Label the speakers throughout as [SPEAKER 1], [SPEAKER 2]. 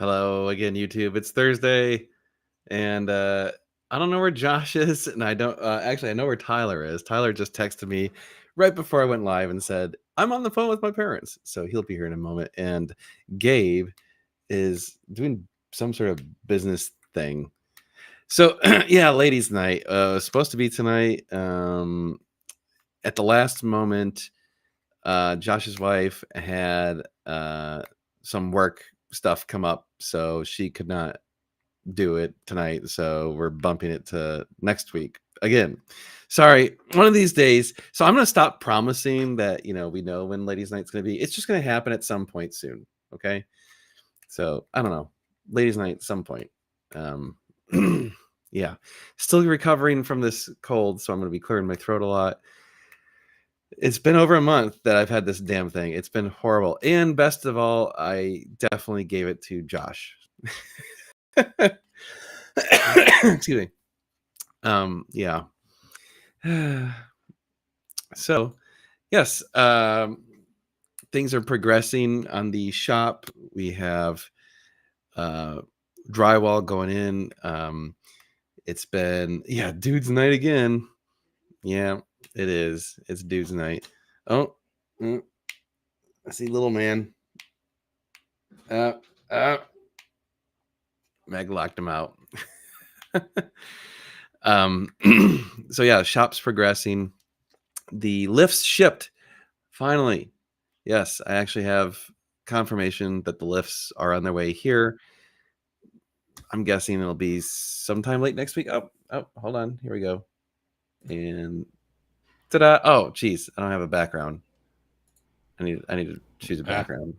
[SPEAKER 1] Hello again, YouTube. It's Thursday, and I don't know where Josh is, and I don't actually I know where Tyler is. Tyler just texted me right before I went live and said I'm on the phone with my parents, so he'll be here in a moment. And Gabe is doing some sort of business thing. So yeah, ladies' night supposed to be tonight. At the last moment, Josh's wife had some work stuff come up, so she could not do it tonight. So we're bumping it to next week again. Sorry, one of these days. So I'm gonna stop promising that we know when ladies' night's gonna be. It's just gonna happen at some point soon. Okay. So I don't know. Ladies' night at some point. Um yeah. Still recovering from this cold, so I'm gonna be clearing my throat a lot. It's been over a month that I've had this damn thing. It's been horrible. And best of all, I definitely gave it to Josh. Excuse me. Yeah. So, yes, things are progressing on the shop. We have drywall going in. It's been, dude's night again. Yeah, it is. It's dude's night. Oh, I see little man. Meg locked him out. So yeah, shop's progressing. The lifts shipped finally. Yes, I actually have confirmation that the lifts are on their way here. I'm guessing it'll be sometime late next week. Oh, hold on. Here we go. And ta-da! Oh, geez, I don't have a background. I need to choose a background.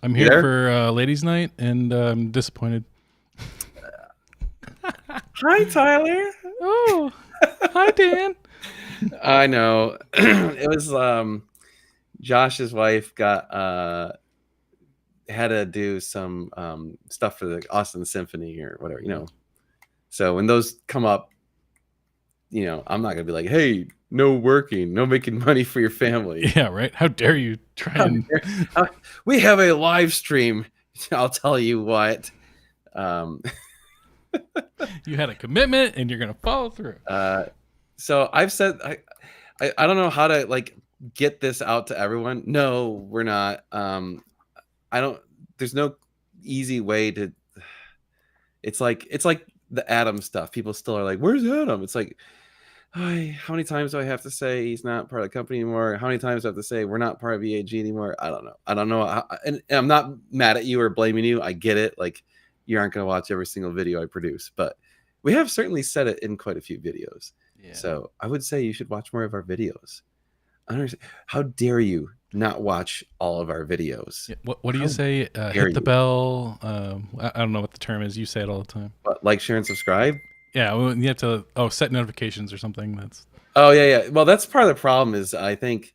[SPEAKER 2] I'm here for ladies' night, and I'm disappointed.
[SPEAKER 1] Hi, Tyler.
[SPEAKER 2] Oh, hi, Dan.
[SPEAKER 1] I know. It was Josh's wife got had to do some stuff for the Austin Symphony or whatever. So when those come up, I'm not gonna be like, hey, no working, no making money for your family.
[SPEAKER 2] Yeah, right. How dare you try and
[SPEAKER 1] we have a live stream. I'll tell you what.
[SPEAKER 2] You had a commitment and you're gonna follow through.
[SPEAKER 1] So I've said I don't know how to get this out to everyone. No, we're not. There's no easy way to. It's like the Adam stuff. People still are like, where's Adam? It's like, hi, how many times do I have to say he's not part of the company anymore? How many times do I have to say we're not part of EAG anymore? I don't know. And I'm not mad at you or blaming you. I get it. Like, you aren't going to watch every single video I produce, but we have certainly said it in quite a few videos. Yeah. So I would say you should watch more of our videos. I don't understand. How dare you not watch all of our videos?
[SPEAKER 2] Yeah, what do you say? Hit the bell. I don't know what the term is. You say it all the time.
[SPEAKER 1] What, like, share, and subscribe?
[SPEAKER 2] Yeah, well, you have to set notifications or something. That's.
[SPEAKER 1] Oh yeah. Well, that's part of the problem. Is I think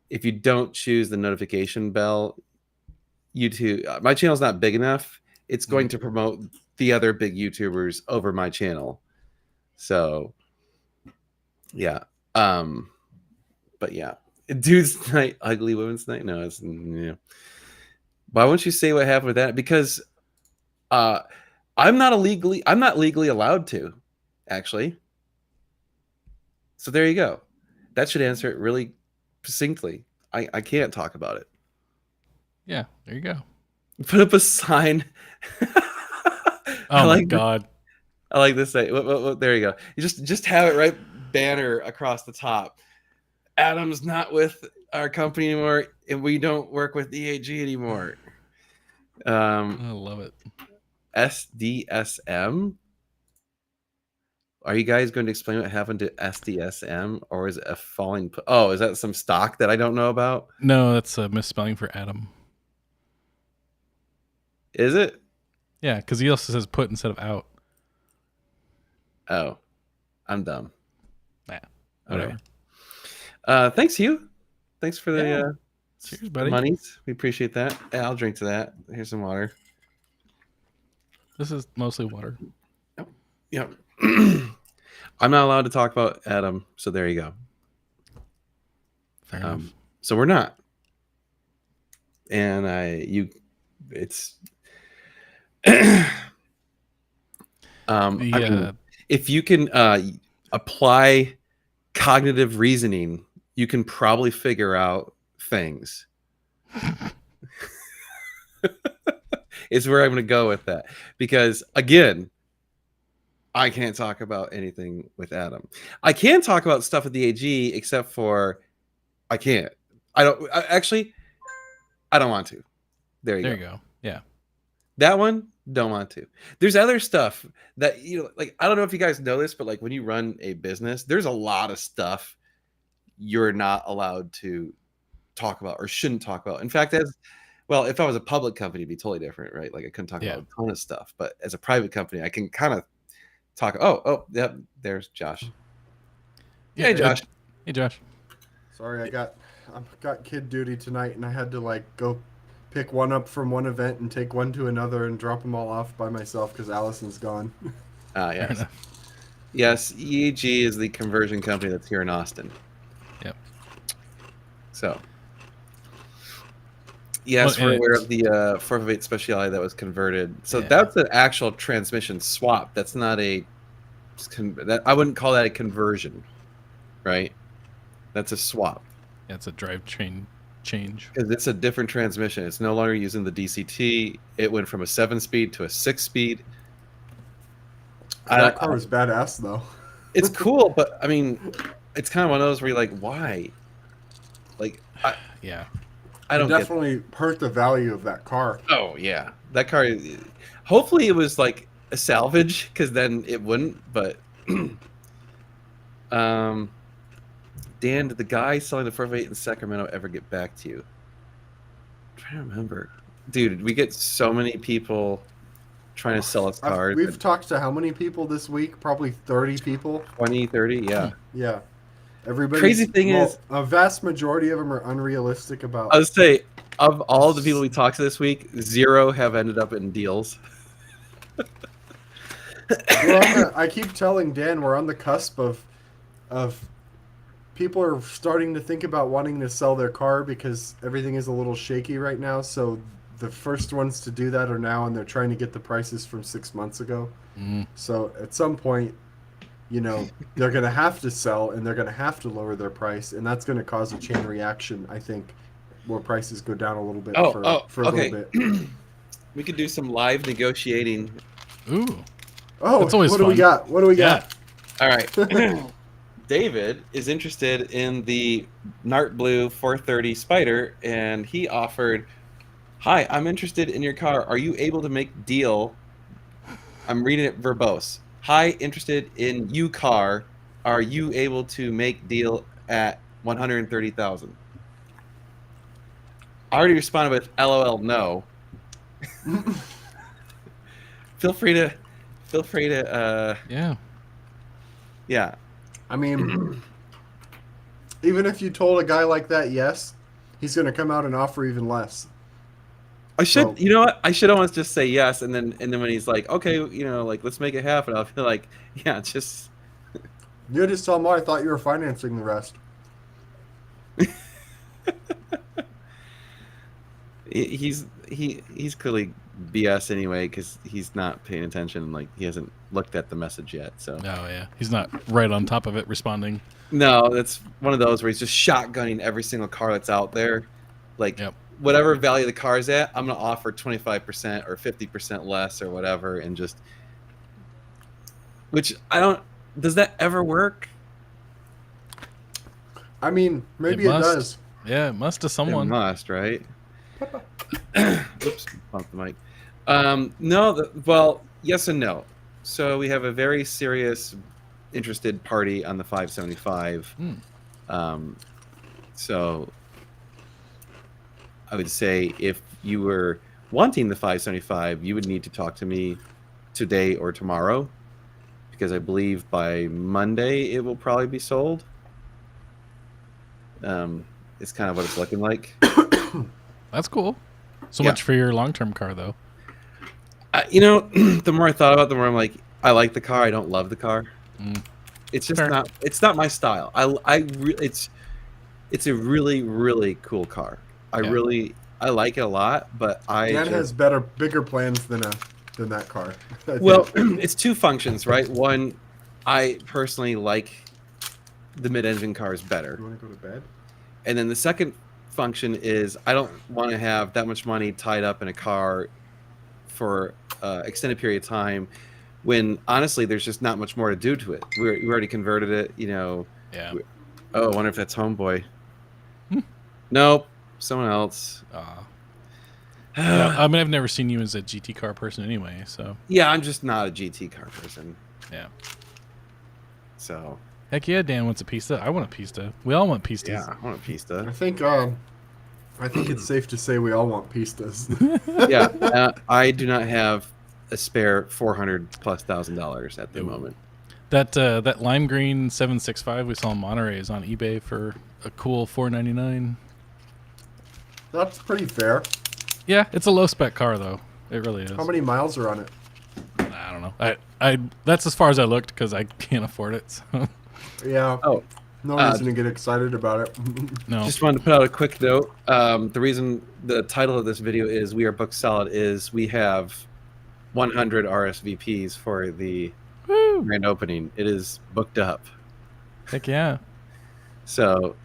[SPEAKER 1] if you don't choose the notification bell, YouTube, my channel's not big enough. It's going to promote the other big YouTubers over my channel. So yeah. But yeah, dude's night, ugly women's night. No, it's yeah. Why won't you say what happened with that? Because I'm not legally allowed to, actually. So there you go. That should answer it really succinctly. I can't talk about it.
[SPEAKER 2] Yeah, there you go.
[SPEAKER 1] Put up a sign.
[SPEAKER 2] Oh my God.
[SPEAKER 1] I like this thing. There you go. You just have it right banner across the top. Adam's not with our company anymore, and we don't work with EAG anymore.
[SPEAKER 2] I love it.
[SPEAKER 1] SDSM. Are you guys going to explain what happened to SDSM, or is it a falling? Oh, is that some stock that I don't know about?
[SPEAKER 2] No, that's a misspelling for Adam.
[SPEAKER 1] Is it?
[SPEAKER 2] Yeah, because he also says put instead of out.
[SPEAKER 1] Oh, I'm dumb.
[SPEAKER 2] Yeah, whatever.
[SPEAKER 1] Thanks, Hugh. Thanks for the
[SPEAKER 2] cheers, buddy.
[SPEAKER 1] Monies. We appreciate that. Yeah, I'll drink to that. Here's some water.
[SPEAKER 2] This is mostly water.
[SPEAKER 1] Yep. I'm not allowed to talk about Adam, so there you go.
[SPEAKER 2] Fair enough.
[SPEAKER 1] So we're not. And I mean, if you can apply cognitive reasoning, you can probably figure out things. Is where I'm going to go with that. Because, again, I can't talk about anything with Adam. I can talk about stuff with the AG, except for I can't. I don't want to. There you go.
[SPEAKER 2] Yeah.
[SPEAKER 1] That one, don't want to. There's other stuff that, like, I don't know if you guys know this, but like when you run a business, there's a lot of stuff you're not allowed to talk about or shouldn't talk about. In fact, if I was a public company, it'd be totally different, right? Like I couldn't talk about a ton of stuff, but as a private company, I can kind of talk. Oh, yep. There's Josh. Hey, Josh.
[SPEAKER 2] Hey, Josh.
[SPEAKER 3] Sorry, I got kid duty tonight, and I had to like go pick one up from one event and take one to another and drop them all off by myself because Allison's gone.
[SPEAKER 1] Yes. Yes, EAG is the conversion company that's here in Austin.
[SPEAKER 2] Yep.
[SPEAKER 1] So, yes, we're aware of the 458 Speciale that was converted. So that's an actual transmission swap. That's not I wouldn't call that a conversion, right? That's a swap.
[SPEAKER 2] Yeah, it's a drivetrain change.
[SPEAKER 1] Because it's a different transmission. It's no longer using the DCT. It went from a 7-speed to a 6-speed.
[SPEAKER 3] That car was badass, though.
[SPEAKER 1] It's cool, but I mean, it's kind of one of those where you're like, why? Like, I don't
[SPEAKER 3] definitely hurt the value of that car.
[SPEAKER 1] Oh yeah, that car. Hopefully, it was like a salvage, because then it wouldn't. But Dan, did the guy selling the 458 in Sacramento ever get back to you? I'm trying to remember. Dude, we get so many people trying to sell us cars.
[SPEAKER 3] We've talked to how many people this week? Probably 30 people.
[SPEAKER 1] 20, 30, yeah.
[SPEAKER 3] Yeah. Everybody.
[SPEAKER 1] Crazy thing is,
[SPEAKER 3] a vast majority of them are unrealistic about.
[SPEAKER 1] I would say, of all the people we talked to this week, 0 have ended up in deals.
[SPEAKER 3] I keep telling Dan we're on the cusp of people are starting to think about wanting to sell their car because everything is a little shaky right now. So the first ones to do that are now, and they're trying to get the prices from 6 months ago.
[SPEAKER 2] Mm.
[SPEAKER 3] So at some point, they're going to have to sell, and they're going to have to lower their price, and that's going to cause a chain reaction, I think, where prices go down a little bit for a little bit.
[SPEAKER 1] We could do some live negotiating.
[SPEAKER 2] Ooh.
[SPEAKER 3] Oh,
[SPEAKER 2] that's always
[SPEAKER 3] what
[SPEAKER 2] fun.
[SPEAKER 3] do we got? What do we got?
[SPEAKER 1] All right. David is interested in the Nart Blue 430 Spider, and he offered, "Hi, I'm interested in your car. Are you able to make deal?" I'm reading it verbose. "Hi, interested in you car. Are you able to make deal at 130,000?" I already responded with LOL no. Feel free to yeah.
[SPEAKER 3] I mean, even if you told a guy like that yes, he's going to come out and offer even less.
[SPEAKER 1] I should, you know what? I should almost just say yes, and then when he's like, okay, like let's make it happen, I'll feel like, yeah, just.
[SPEAKER 3] You just tell him, I thought you were financing the rest.
[SPEAKER 1] He's clearly BS anyway, because he's not paying attention. Like, he hasn't looked at the message yet. So.
[SPEAKER 2] Oh yeah, he's not right on top of it responding.
[SPEAKER 1] No, that's one of those where he's just shotgunning every single car that's out there. Like, whatever value the car is at, I'm gonna offer 25% or 50% less or whatever, and just. Which I don't. Does that ever work?
[SPEAKER 3] I mean, maybe it does.
[SPEAKER 2] Yeah, it must to someone.
[SPEAKER 1] It must, right? Oops, bumped the mic. No, well, yes and no. So we have a very serious, interested party on the 575. So I would say if you were wanting the 575, you would need to talk to me today or tomorrow, because I believe by Monday it will probably be sold. It's kind of what it's looking like.
[SPEAKER 2] That's cool. So much for your long-term car, though.
[SPEAKER 1] The more I thought about it, the more I'm like, I like the car. I don't love the car. It's just not. It's not my style. It's a really, really cool car. I like it a lot, but
[SPEAKER 3] Dan has bigger plans than than that car. I
[SPEAKER 1] Well,
[SPEAKER 3] think.
[SPEAKER 1] it's two functions, right? One, I personally like the mid-engine cars better.
[SPEAKER 3] You want to go to bed?
[SPEAKER 1] And then the second function is I don't want to have that much money tied up in a car for extended period of time when honestly there's just not much more to do to it. We already converted it, you know.
[SPEAKER 2] Yeah.
[SPEAKER 1] Oh, I wonder if that's Homeboy. Nope, someone else.
[SPEAKER 2] Yeah, I mean, I've never seen you as a GT car person anyway, so.
[SPEAKER 1] Yeah, I'm just not a GT car person.
[SPEAKER 2] Yeah.
[SPEAKER 1] So.
[SPEAKER 2] Heck yeah, Dan wants a Pista. I want a Pista. We all want Pistas.
[SPEAKER 1] Yeah, I want a Pista.
[SPEAKER 3] I think it's safe to say we all want Pistas.
[SPEAKER 1] Yeah, I do not have a spare $400,000+ at the moment.
[SPEAKER 2] That lime green 765 we saw in Monterey is on eBay for a cool $499.
[SPEAKER 3] That's pretty fair.
[SPEAKER 2] Yeah, it's a low spec car though. It really is.
[SPEAKER 3] How many miles are on it?
[SPEAKER 2] I don't know. I that's as far as I looked because I can't afford it. So.
[SPEAKER 3] Yeah.
[SPEAKER 1] Oh,
[SPEAKER 3] no reason to get excited about it.
[SPEAKER 2] No.
[SPEAKER 1] Just wanted to put out a quick note. The reason the title of this video is "We Are Booked Solid" is we have 100 RSVPs for the grand opening. It is booked up.
[SPEAKER 2] Heck yeah.
[SPEAKER 1] So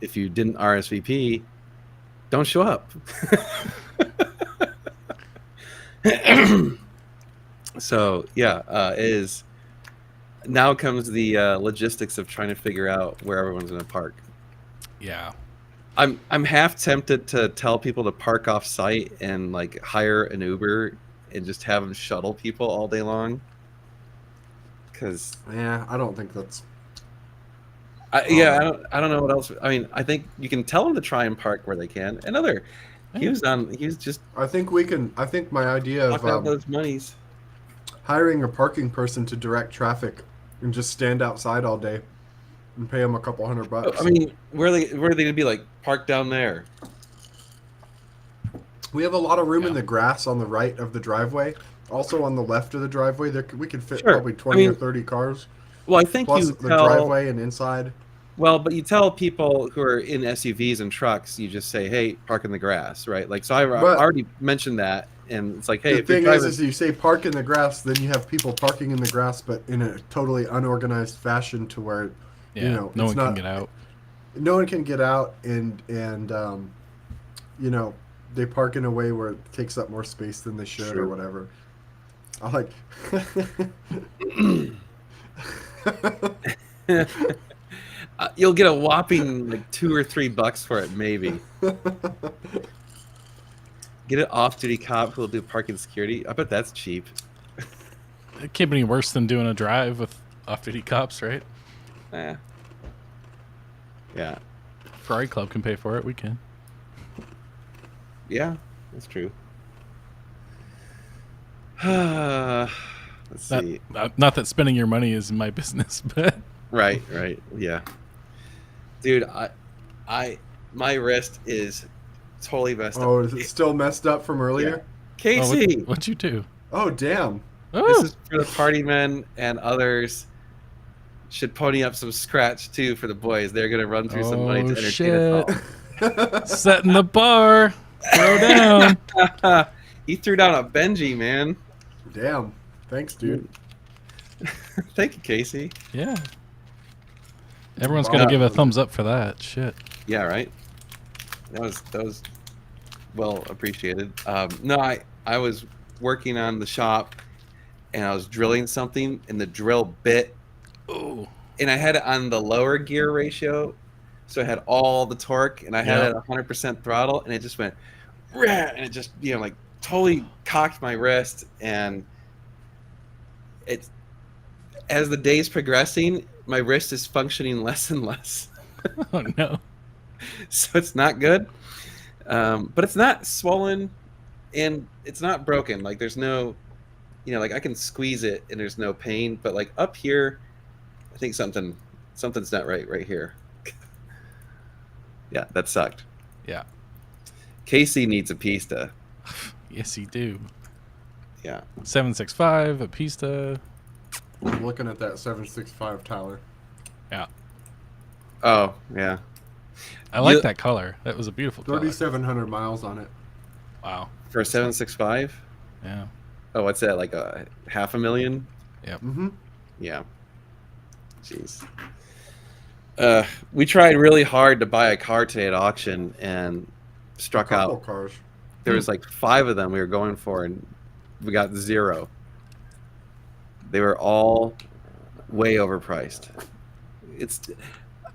[SPEAKER 1] if you didn't RSVP, don't show up. So yeah, it is. Now comes the logistics of trying to figure out where everyone's going to park.
[SPEAKER 2] Yeah.
[SPEAKER 1] I'm half tempted to tell people to park off site and like hire an Uber and just have them shuttle people all day long. Because
[SPEAKER 3] yeah, I don't think that's.
[SPEAKER 1] I don't know what else. I mean, I think you can tell them to try and park where they can. Another, he was just.
[SPEAKER 3] I think we can. I think my idea
[SPEAKER 1] talking about
[SPEAKER 3] of
[SPEAKER 1] those monies.
[SPEAKER 3] hiring a parking person to direct traffic and just stand outside all day and pay them a couple $100.
[SPEAKER 1] I mean, where are they gonna be like parked down there?
[SPEAKER 3] We have a lot of room in the grass on the right of the driveway. Also on the left of the driveway, we could fit probably 20 or 30 cars.
[SPEAKER 1] Well, I think
[SPEAKER 3] plus
[SPEAKER 1] you
[SPEAKER 3] the
[SPEAKER 1] tell,
[SPEAKER 3] driveway and inside.
[SPEAKER 1] Well, but you tell people who are in SUVs and trucks, you just say, "Hey, park in the grass," right? Like, so I already mentioned that, and it's like, hey,
[SPEAKER 3] the
[SPEAKER 1] if you're
[SPEAKER 3] thing
[SPEAKER 1] driving...
[SPEAKER 3] is you say park in the grass, then you have people parking in the grass, but in a totally unorganized fashion to where, you know,
[SPEAKER 2] no one can get out.
[SPEAKER 3] No one can get out, and you know, they park in a way where it takes up more space than they should or whatever. I like.
[SPEAKER 1] You'll get a whopping like $2 or $3 for it, maybe. Get an off-duty cop who will do parking security. I bet that's cheap.
[SPEAKER 2] It can't be any worse than doing a drive with off-duty cops, right?
[SPEAKER 1] Yeah.
[SPEAKER 2] Ferrari Club can pay for it. We can.
[SPEAKER 1] Yeah, that's true. Let's see.
[SPEAKER 2] Not that spending your money is my business, but
[SPEAKER 1] Right. Yeah. Dude, my wrist is totally messed up.
[SPEAKER 3] Oh, is it still messed up from earlier?
[SPEAKER 1] Yeah. Casey,
[SPEAKER 2] what'd you do?
[SPEAKER 3] Oh, damn.
[SPEAKER 1] this is for the party men, and others should pony up some scratch too for the boys. They're gonna run through some money to entertain us all.
[SPEAKER 2] Setting the bar. Throw down.
[SPEAKER 1] He threw down a Benji, man.
[SPEAKER 3] Damn. Thanks, dude.
[SPEAKER 1] Thank you, Casey.
[SPEAKER 2] Yeah. Everyone's gonna give a thumbs up for that. Shit.
[SPEAKER 1] Yeah, right. That was well appreciated. No, I was working on the shop, and I was drilling something, and the drill bit.
[SPEAKER 2] Oh.
[SPEAKER 1] And I had it on the lower gear ratio, so I had all the torque, and I had it at 100% throttle, and it just went, and it just like totally cocked my wrist, and it's as the day's progressing, my wrist is functioning less and less.
[SPEAKER 2] Oh no.
[SPEAKER 1] So it's not good, but it's not swollen, and it's not broken. Like there's no, like I can squeeze it and there's no pain, but like up here, I think something's not right here. Yeah, that sucked.
[SPEAKER 2] Yeah.
[SPEAKER 1] Casey needs a Pista.
[SPEAKER 2] Yes, he do.
[SPEAKER 1] Yeah.
[SPEAKER 2] 765, a Pista.
[SPEAKER 3] I'm looking at that 765, Tyler.
[SPEAKER 2] Yeah.
[SPEAKER 1] Oh, yeah.
[SPEAKER 2] I like that color. That was a beautiful color.
[SPEAKER 3] 3,700 miles on it.
[SPEAKER 2] Wow.
[SPEAKER 1] For a 765?
[SPEAKER 2] Yeah.
[SPEAKER 1] Oh, what's that? Like a $500,000?
[SPEAKER 3] Mm-hmm.
[SPEAKER 1] Yeah. Jeez. We tried really hard to buy a car today at auction and struck
[SPEAKER 3] Couple
[SPEAKER 1] out.
[SPEAKER 3] cars.
[SPEAKER 1] There was like 5 of them we were going for, and we got 0. They were all way overpriced.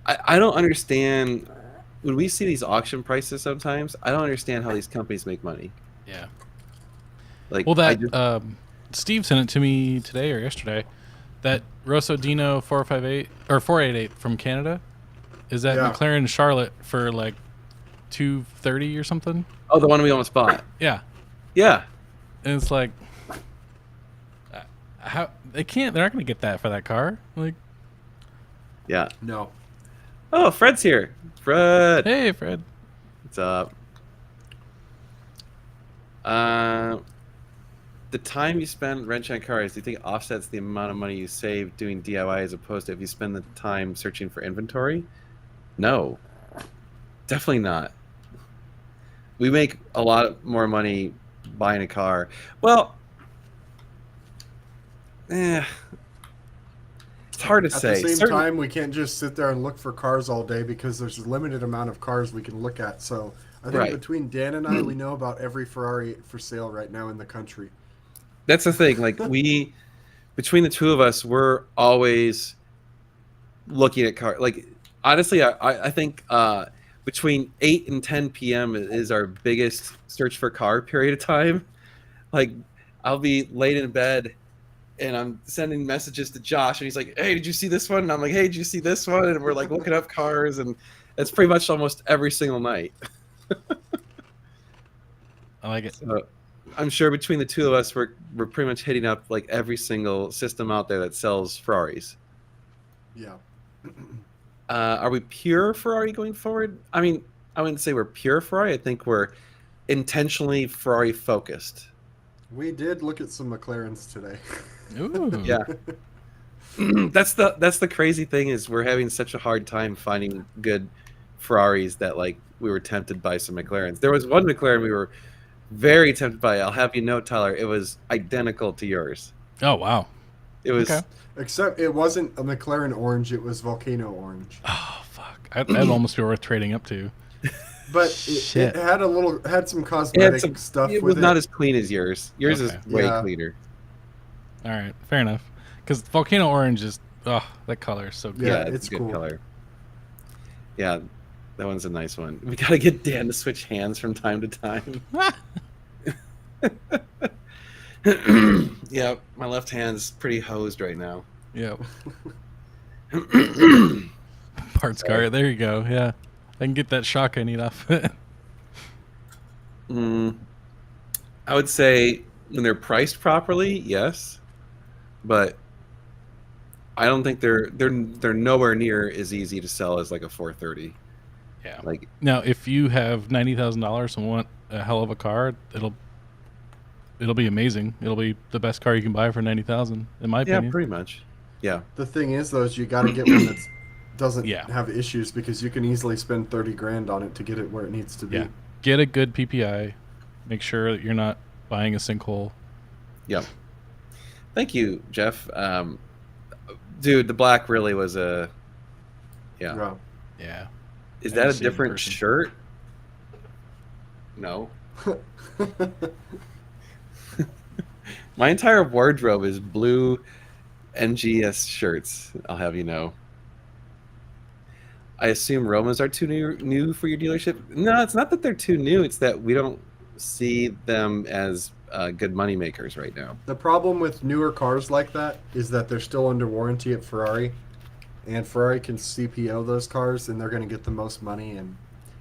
[SPEAKER 1] I don't understand. When we see these auction prices sometimes, I don't understand how these companies make money.
[SPEAKER 2] Yeah.
[SPEAKER 1] Like,
[SPEAKER 2] Well,
[SPEAKER 1] I
[SPEAKER 2] that
[SPEAKER 1] just,
[SPEAKER 2] Steve sent it to me today or yesterday. That Rosso Dino 458 or 488 from Canada is that
[SPEAKER 3] Yeah.
[SPEAKER 2] McLaren Charlotte for like $230 or something.
[SPEAKER 1] oh, the one we almost bought.
[SPEAKER 2] Yeah,
[SPEAKER 1] Yeah.
[SPEAKER 2] and it's like, how they can't? They're not going to get that for that car. Like,
[SPEAKER 1] Yeah.
[SPEAKER 3] No.
[SPEAKER 1] Oh, Fred's here. Fred.
[SPEAKER 2] hey, Fred.
[SPEAKER 1] What's up? The time you spend wrenching on cars, do you think offsets the amount of money you save doing DIY as opposed to if you spend the time searching for inventory? No, definitely not. We make a lot more money buying a car. Well, it's hard to
[SPEAKER 3] At
[SPEAKER 1] say.
[SPEAKER 3] the same
[SPEAKER 1] Certain-
[SPEAKER 3] time, we can't just sit there and look for cars all day because there's a limited amount of cars we can look at. So I think
[SPEAKER 1] Right.
[SPEAKER 3] between Dan and I, we know about every Ferrari for sale right now in the country.
[SPEAKER 1] That's the thing. Like between the two of us, we're always looking at cars. Like honestly, I think between 8 and 10 p.m. is our biggest search for car period of time. Like I'll be late in bed and I'm sending messages to Josh and he's like, "Hey, did you see this one?" And I'm like, "Hey, did you see this one?" And we're like looking up cars, and it's pretty much almost every single night.
[SPEAKER 2] I like it.
[SPEAKER 1] So I'm sure between the two of us, we're pretty much hitting up like every single system out there that sells Ferraris.
[SPEAKER 3] Yeah.
[SPEAKER 1] Are we pure Ferrari going forward? I mean, I wouldn't say we're pure Ferrari. I think we're intentionally Ferrari focused.
[SPEAKER 3] We did look at some McLarens today.
[SPEAKER 2] Ooh.
[SPEAKER 1] Yeah. that's the crazy thing is we're having such a hard time finding good Ferraris that like we were tempted by some McLarens. There was one McLaren we were very tempted by. I'll have you know, Tyler, it was identical to yours.
[SPEAKER 2] Oh wow.
[SPEAKER 1] It was
[SPEAKER 2] Okay.
[SPEAKER 3] Except it wasn't a McLaren orange, it was Volcano orange.
[SPEAKER 2] Oh fuck. That'd almost be worth trading up to.
[SPEAKER 3] But
[SPEAKER 2] Shit.
[SPEAKER 3] it had some
[SPEAKER 1] it
[SPEAKER 3] cosmetic
[SPEAKER 1] had some
[SPEAKER 3] stuff
[SPEAKER 1] it
[SPEAKER 3] with
[SPEAKER 1] was not as clean as yours. Yours
[SPEAKER 2] Okay.
[SPEAKER 1] is way
[SPEAKER 3] Yeah.
[SPEAKER 1] cleaner.
[SPEAKER 2] All right, fair enough. Because Volcano Orange is, that color is so good.
[SPEAKER 3] Yeah,
[SPEAKER 1] It's
[SPEAKER 3] it's
[SPEAKER 1] a good
[SPEAKER 3] cool.
[SPEAKER 1] color. Yeah, that one's a nice one. We gotta get Dan to switch hands from time to time. Yeah, my left hand's pretty hosed right now.
[SPEAKER 2] Yeah. Parts car. There you go. Yeah. I can get that shock I need off it.
[SPEAKER 1] I would say when they're priced properly, yes, but I don't think they're nowhere near as easy to sell as like a 430.
[SPEAKER 2] Yeah.
[SPEAKER 1] Like
[SPEAKER 2] Now, if you have $90,000 and want a hell of a car, it'll be amazing. It'll be the best car you can buy for $90,000, in my
[SPEAKER 1] yeah,
[SPEAKER 2] opinion.
[SPEAKER 1] pretty much. Yeah,
[SPEAKER 3] The thing is, though, is you got to get one that doesn't
[SPEAKER 2] Yeah.
[SPEAKER 3] have issues because you can easily spend 30 grand on it to get it where it needs to be.
[SPEAKER 2] Yeah. Get a good PPI. Make sure that you're not buying a sinkhole.
[SPEAKER 1] yeah. Thank you, Jeff. Dude, the black really was a. Yeah.
[SPEAKER 3] Yeah.
[SPEAKER 2] Yeah.
[SPEAKER 1] Is
[SPEAKER 2] I
[SPEAKER 1] that a
[SPEAKER 2] didn't see it in
[SPEAKER 1] different
[SPEAKER 2] person.
[SPEAKER 1] shirt? No. My entire wardrobe is blue NGS shirts, I'll have you know. I assume Romas are too new for your dealership? No, it's not that they're too new. It's that we don't see them as good money makers right now.
[SPEAKER 3] The problem with newer cars like that is that they're still under warranty at Ferrari, and Ferrari can CPO those cars, and they're going to get the most money. And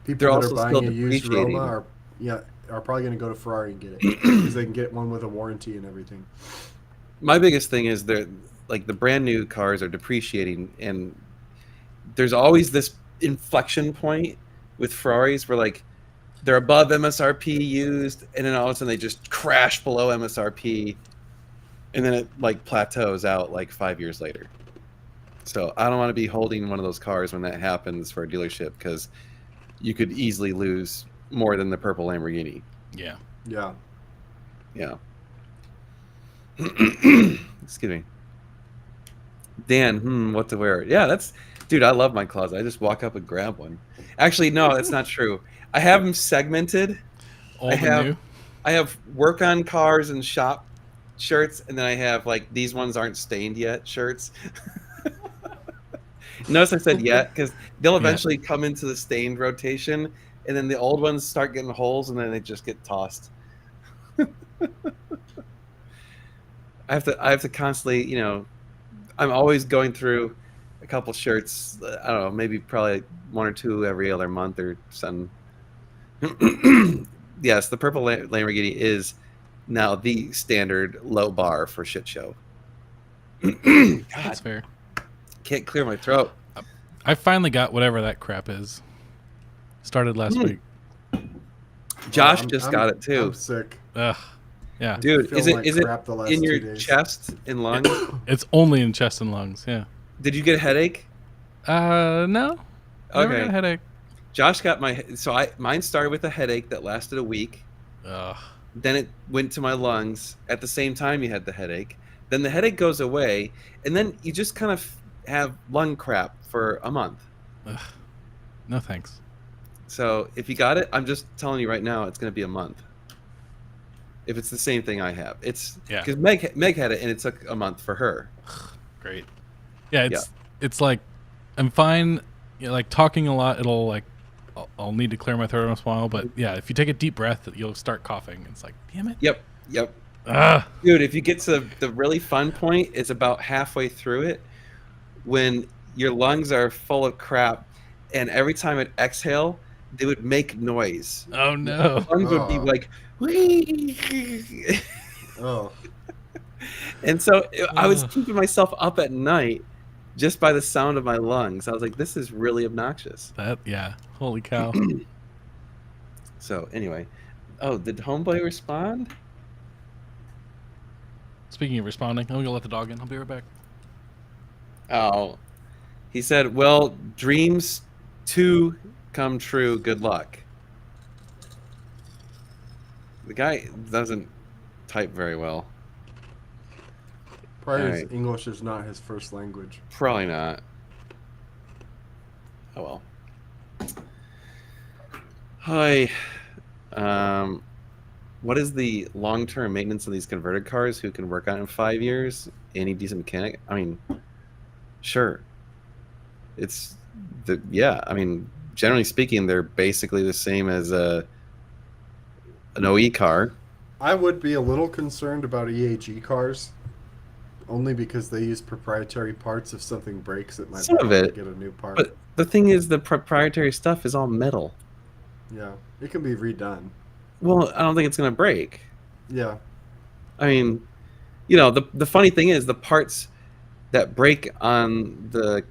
[SPEAKER 3] people
[SPEAKER 1] They're
[SPEAKER 3] that
[SPEAKER 1] also
[SPEAKER 3] are buying
[SPEAKER 1] still
[SPEAKER 3] a used
[SPEAKER 1] depreciating.
[SPEAKER 3] Roma are probably going to go to Ferrari and get it because they can get one with a warranty and everything.
[SPEAKER 1] My biggest thing is they're like the brand new cars are depreciating, and there's always this inflection point with Ferraris where like they're above MSRP used, and then all of a sudden they just crash below MSRP, and then it like plateaus out like 5 years later. So I don't want to be holding one of those cars when that happens for a dealership because you could easily lose more than the purple Lamborghini.
[SPEAKER 2] Yeah.
[SPEAKER 3] Yeah.
[SPEAKER 1] Yeah. Excuse me. Dan, what to wear? Yeah, dude, I love my closet. I just walk up and grab one. Actually, no, that's not true. I have them segmented.
[SPEAKER 2] Old and new.
[SPEAKER 1] I have work on cars and shop shirts, and then I have like these ones aren't stained yet shirts. Notice I said yet because they'll eventually come into the stained rotation, and then the old ones start getting holes, and then they just get tossed. I have to constantly, I'm always going through a couple shirts. I don't know, maybe probably one or two every other month or something. Yes, the purple Lamborghini is now the standard low bar for shit show. God,
[SPEAKER 2] That's fair.
[SPEAKER 1] Can't clear my throat.
[SPEAKER 2] I finally got whatever that crap is. Started last week.
[SPEAKER 1] Josh got it too.
[SPEAKER 3] I'm sick.
[SPEAKER 2] Ugh. Yeah.
[SPEAKER 1] Dude, is it in your
[SPEAKER 3] 2 days.
[SPEAKER 1] chest and lungs?
[SPEAKER 2] It's only in chest and lungs. Yeah.
[SPEAKER 1] Did you get a headache?
[SPEAKER 2] No. Never
[SPEAKER 1] Okay.
[SPEAKER 2] got a headache.
[SPEAKER 1] Josh got mine started with a headache that lasted a week.
[SPEAKER 2] Ugh.
[SPEAKER 1] Then it went to my lungs at the same time you had the headache. Then the headache goes away, and then you just kind of have lung crap for a month.
[SPEAKER 2] Ugh. No thanks.
[SPEAKER 1] So if you got it, I'm just telling you right now, it's going to be a month. If it's the same thing I have, it's because Meg had it, and it took a month for her.
[SPEAKER 2] Great. Yeah, it's like I'm fine. Like talking a lot, it'll like I'll need to clear my throat once in a while. But yeah, if you take a deep breath, you'll start coughing. It's like, damn it.
[SPEAKER 1] Yep. Dude, if you get to the really fun point, it's about halfway through it when your lungs are full of crap, and every time it exhale, they would make noise.
[SPEAKER 2] Oh no!
[SPEAKER 1] Lungs would be like, whee!
[SPEAKER 3] Oh.
[SPEAKER 1] And so I was keeping myself up at night just by the sound of my lungs. I was like, this is really obnoxious.
[SPEAKER 2] Holy cow.
[SPEAKER 1] So anyway, did Homeboy respond?
[SPEAKER 2] Speaking of responding, I'm gonna let the dog in. I'll be right back.
[SPEAKER 1] Oh, he said, well, dreams too come true. Good luck. The guy doesn't type very well.
[SPEAKER 3] Probably English is not his first language.
[SPEAKER 1] Probably not. Oh well. Hi. What is the long-term maintenance of these converted cars? Who can work on it in 5 years? Any decent mechanic? I mean, sure. I mean, generally speaking, they're basically the same as an OE car.
[SPEAKER 3] I would be a little concerned about EAG cars, only because they use proprietary parts. If something breaks, it might be hard to get a new part.
[SPEAKER 1] But the thing is, the proprietary stuff is all metal.
[SPEAKER 3] Yeah, it can be redone.
[SPEAKER 1] Well, I don't think it's going to break.
[SPEAKER 3] Yeah.
[SPEAKER 1] I mean, the funny thing is the parts that break on the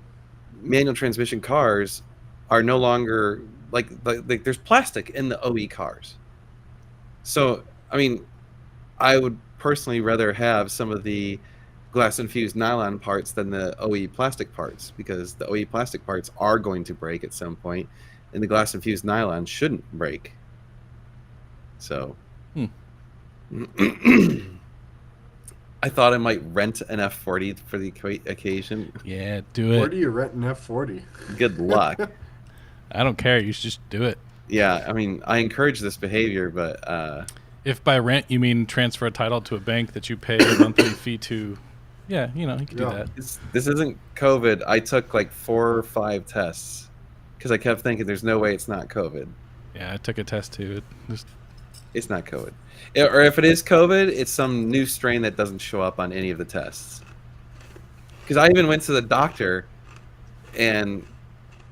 [SPEAKER 1] manual transmission cars are no longer like there's plastic in the OE cars. So, I mean, I would personally rather have some of the glass infused nylon parts than the OE plastic parts, because the OE plastic parts are going to break at some point, and the glass infused nylon shouldn't break. So I thought I might rent an F40 for the occasion.
[SPEAKER 2] Yeah, do it.
[SPEAKER 3] Where do you rent an F40?
[SPEAKER 1] Good luck.
[SPEAKER 2] I don't care. You should just do it.
[SPEAKER 1] Yeah, I mean, I encourage this behavior, but
[SPEAKER 2] if by rent you mean transfer a title to a bank that you pay a monthly fee to, you can do that.
[SPEAKER 1] This isn't COVID. I took like 4 or 5 tests because I kept thinking there's no way it's not COVID.
[SPEAKER 2] Yeah, I took a test too.
[SPEAKER 1] It's not COVID. Or if it is COVID, it's some new strain that doesn't show up on any of the tests. Because I even went to the doctor and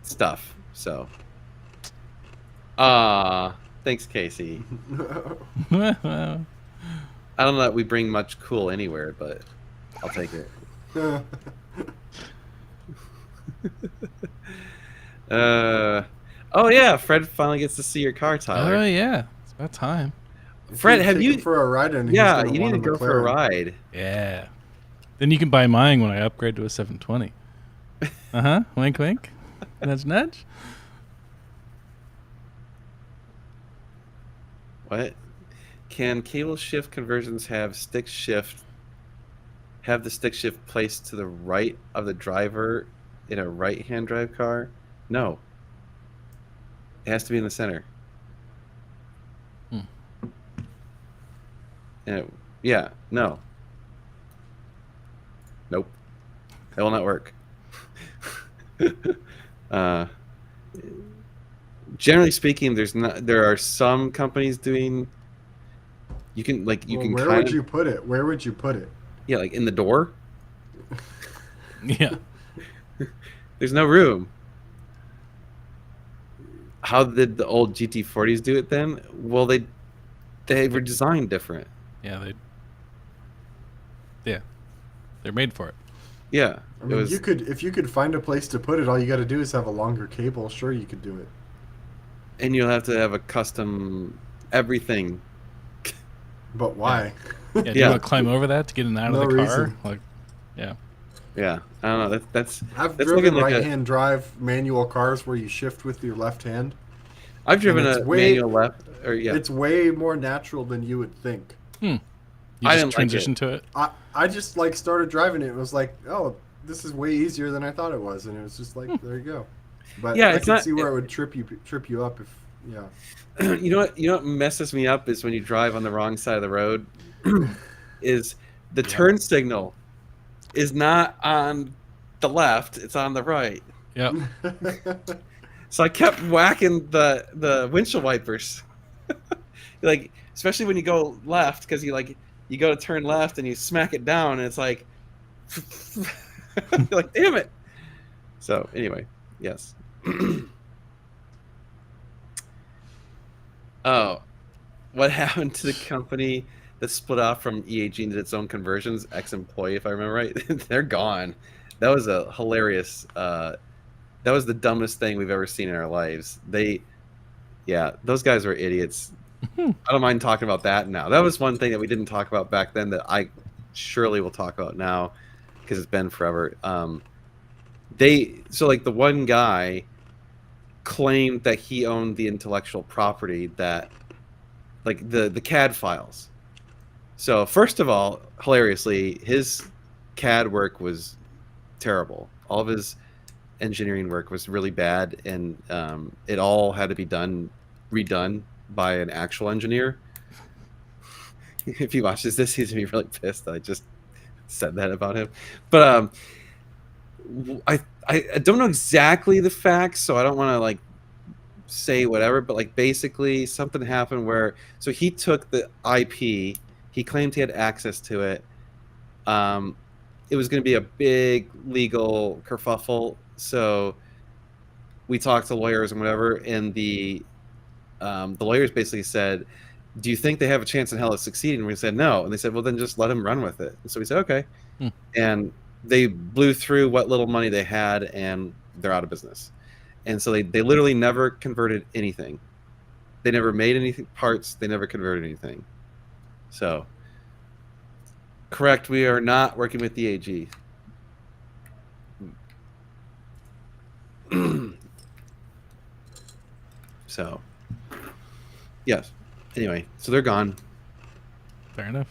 [SPEAKER 1] stuff. So, thanks, Casey. I don't know that we bring much cool anywhere, but I'll take it. Oh yeah, Fred finally gets to see your car, Tyler.
[SPEAKER 2] Oh yeah, it's about time.
[SPEAKER 1] Fred, have you
[SPEAKER 3] for a ride?
[SPEAKER 1] Yeah, you need to go for a ride.
[SPEAKER 2] Yeah. Then you can buy mine when I upgrade to a 720. Wink, wink. Nudge, nudge.
[SPEAKER 1] What? Can cable shift conversions have stick shift have the stick shift placed to the right of the driver in a right-hand drive car? No. It has to be in the center. And yeah, no. Nope. That will not work. Generally speaking, there are some companies doing. You can
[SPEAKER 3] Where would you put it? Where would you put it?
[SPEAKER 1] Yeah, like in the door.
[SPEAKER 2] Yeah.
[SPEAKER 1] There's no room. How did the old GT40s do it then? Well, they were designed different.
[SPEAKER 2] Yeah, they're made for it.
[SPEAKER 1] Yeah.
[SPEAKER 3] I mean, if you could find a place to put it, all you got to do is have a longer cable. Sure, you could do it.
[SPEAKER 1] And you'll have to have a custom everything.
[SPEAKER 3] But why?
[SPEAKER 2] Yeah, do you want to climb over that to get in and out of the car?
[SPEAKER 3] Reason.
[SPEAKER 2] Like, yeah.
[SPEAKER 1] Yeah, I don't know. That's
[SPEAKER 3] I've
[SPEAKER 1] that's
[SPEAKER 3] driven
[SPEAKER 1] like
[SPEAKER 3] right-hand drive manual cars where you shift with your left hand.
[SPEAKER 1] I've driven a manual left. Or yeah,
[SPEAKER 3] it's way more natural than you would think.
[SPEAKER 2] You just transitioned to it.
[SPEAKER 3] I just like started driving it. It was like, oh, this is way easier than I thought it was, and it was just like, there you go. But
[SPEAKER 1] yeah,
[SPEAKER 3] I can see where it would trip you up if
[SPEAKER 1] You know what messes me up is when you drive on the wrong side of the road. Is the turn signal is not on the left; it's on the right.
[SPEAKER 2] Yep.
[SPEAKER 1] So I kept whacking the windshield wipers, like especially when you go left, because you go to turn left and you smack it down, and it's like, you're like, damn it. So anyway, yes. Oh, what happened to the company that split off from EAG and did its own conversions? Ex-employee, if I remember right, they're gone. That was a hilarious. That was the dumbest thing we've ever seen in our lives. Those guys were idiots. I don't mind talking about that now. That was one thing that we didn't talk about back then that I surely will talk about now because it's been forever. The one guy claimed that he owned the intellectual property that, like the CAD files. So first of all, hilariously, his CAD work was terrible. All of his engineering work was really bad, and it all had to be redone by an actual engineer. If he watches this, he's gonna be really pissed that I just said that about him. But I don't know exactly the facts, so I don't want to say whatever. But basically, something happened where he took the IP. He claimed he had access to it. It was going to be a big legal kerfuffle. So we talked to lawyers and whatever, and the lawyers basically said, do you think they have a chance in hell of succeeding? And we said no. And they said, well, then just let him run with it. And so we said, okay. And they blew through what little money they had, and they're out of business. And so they literally never converted anything. They never made any parts. They never converted anything. So, correct, we are not working with the AG. So, yes. Anyway, so they're gone.
[SPEAKER 2] Fair enough.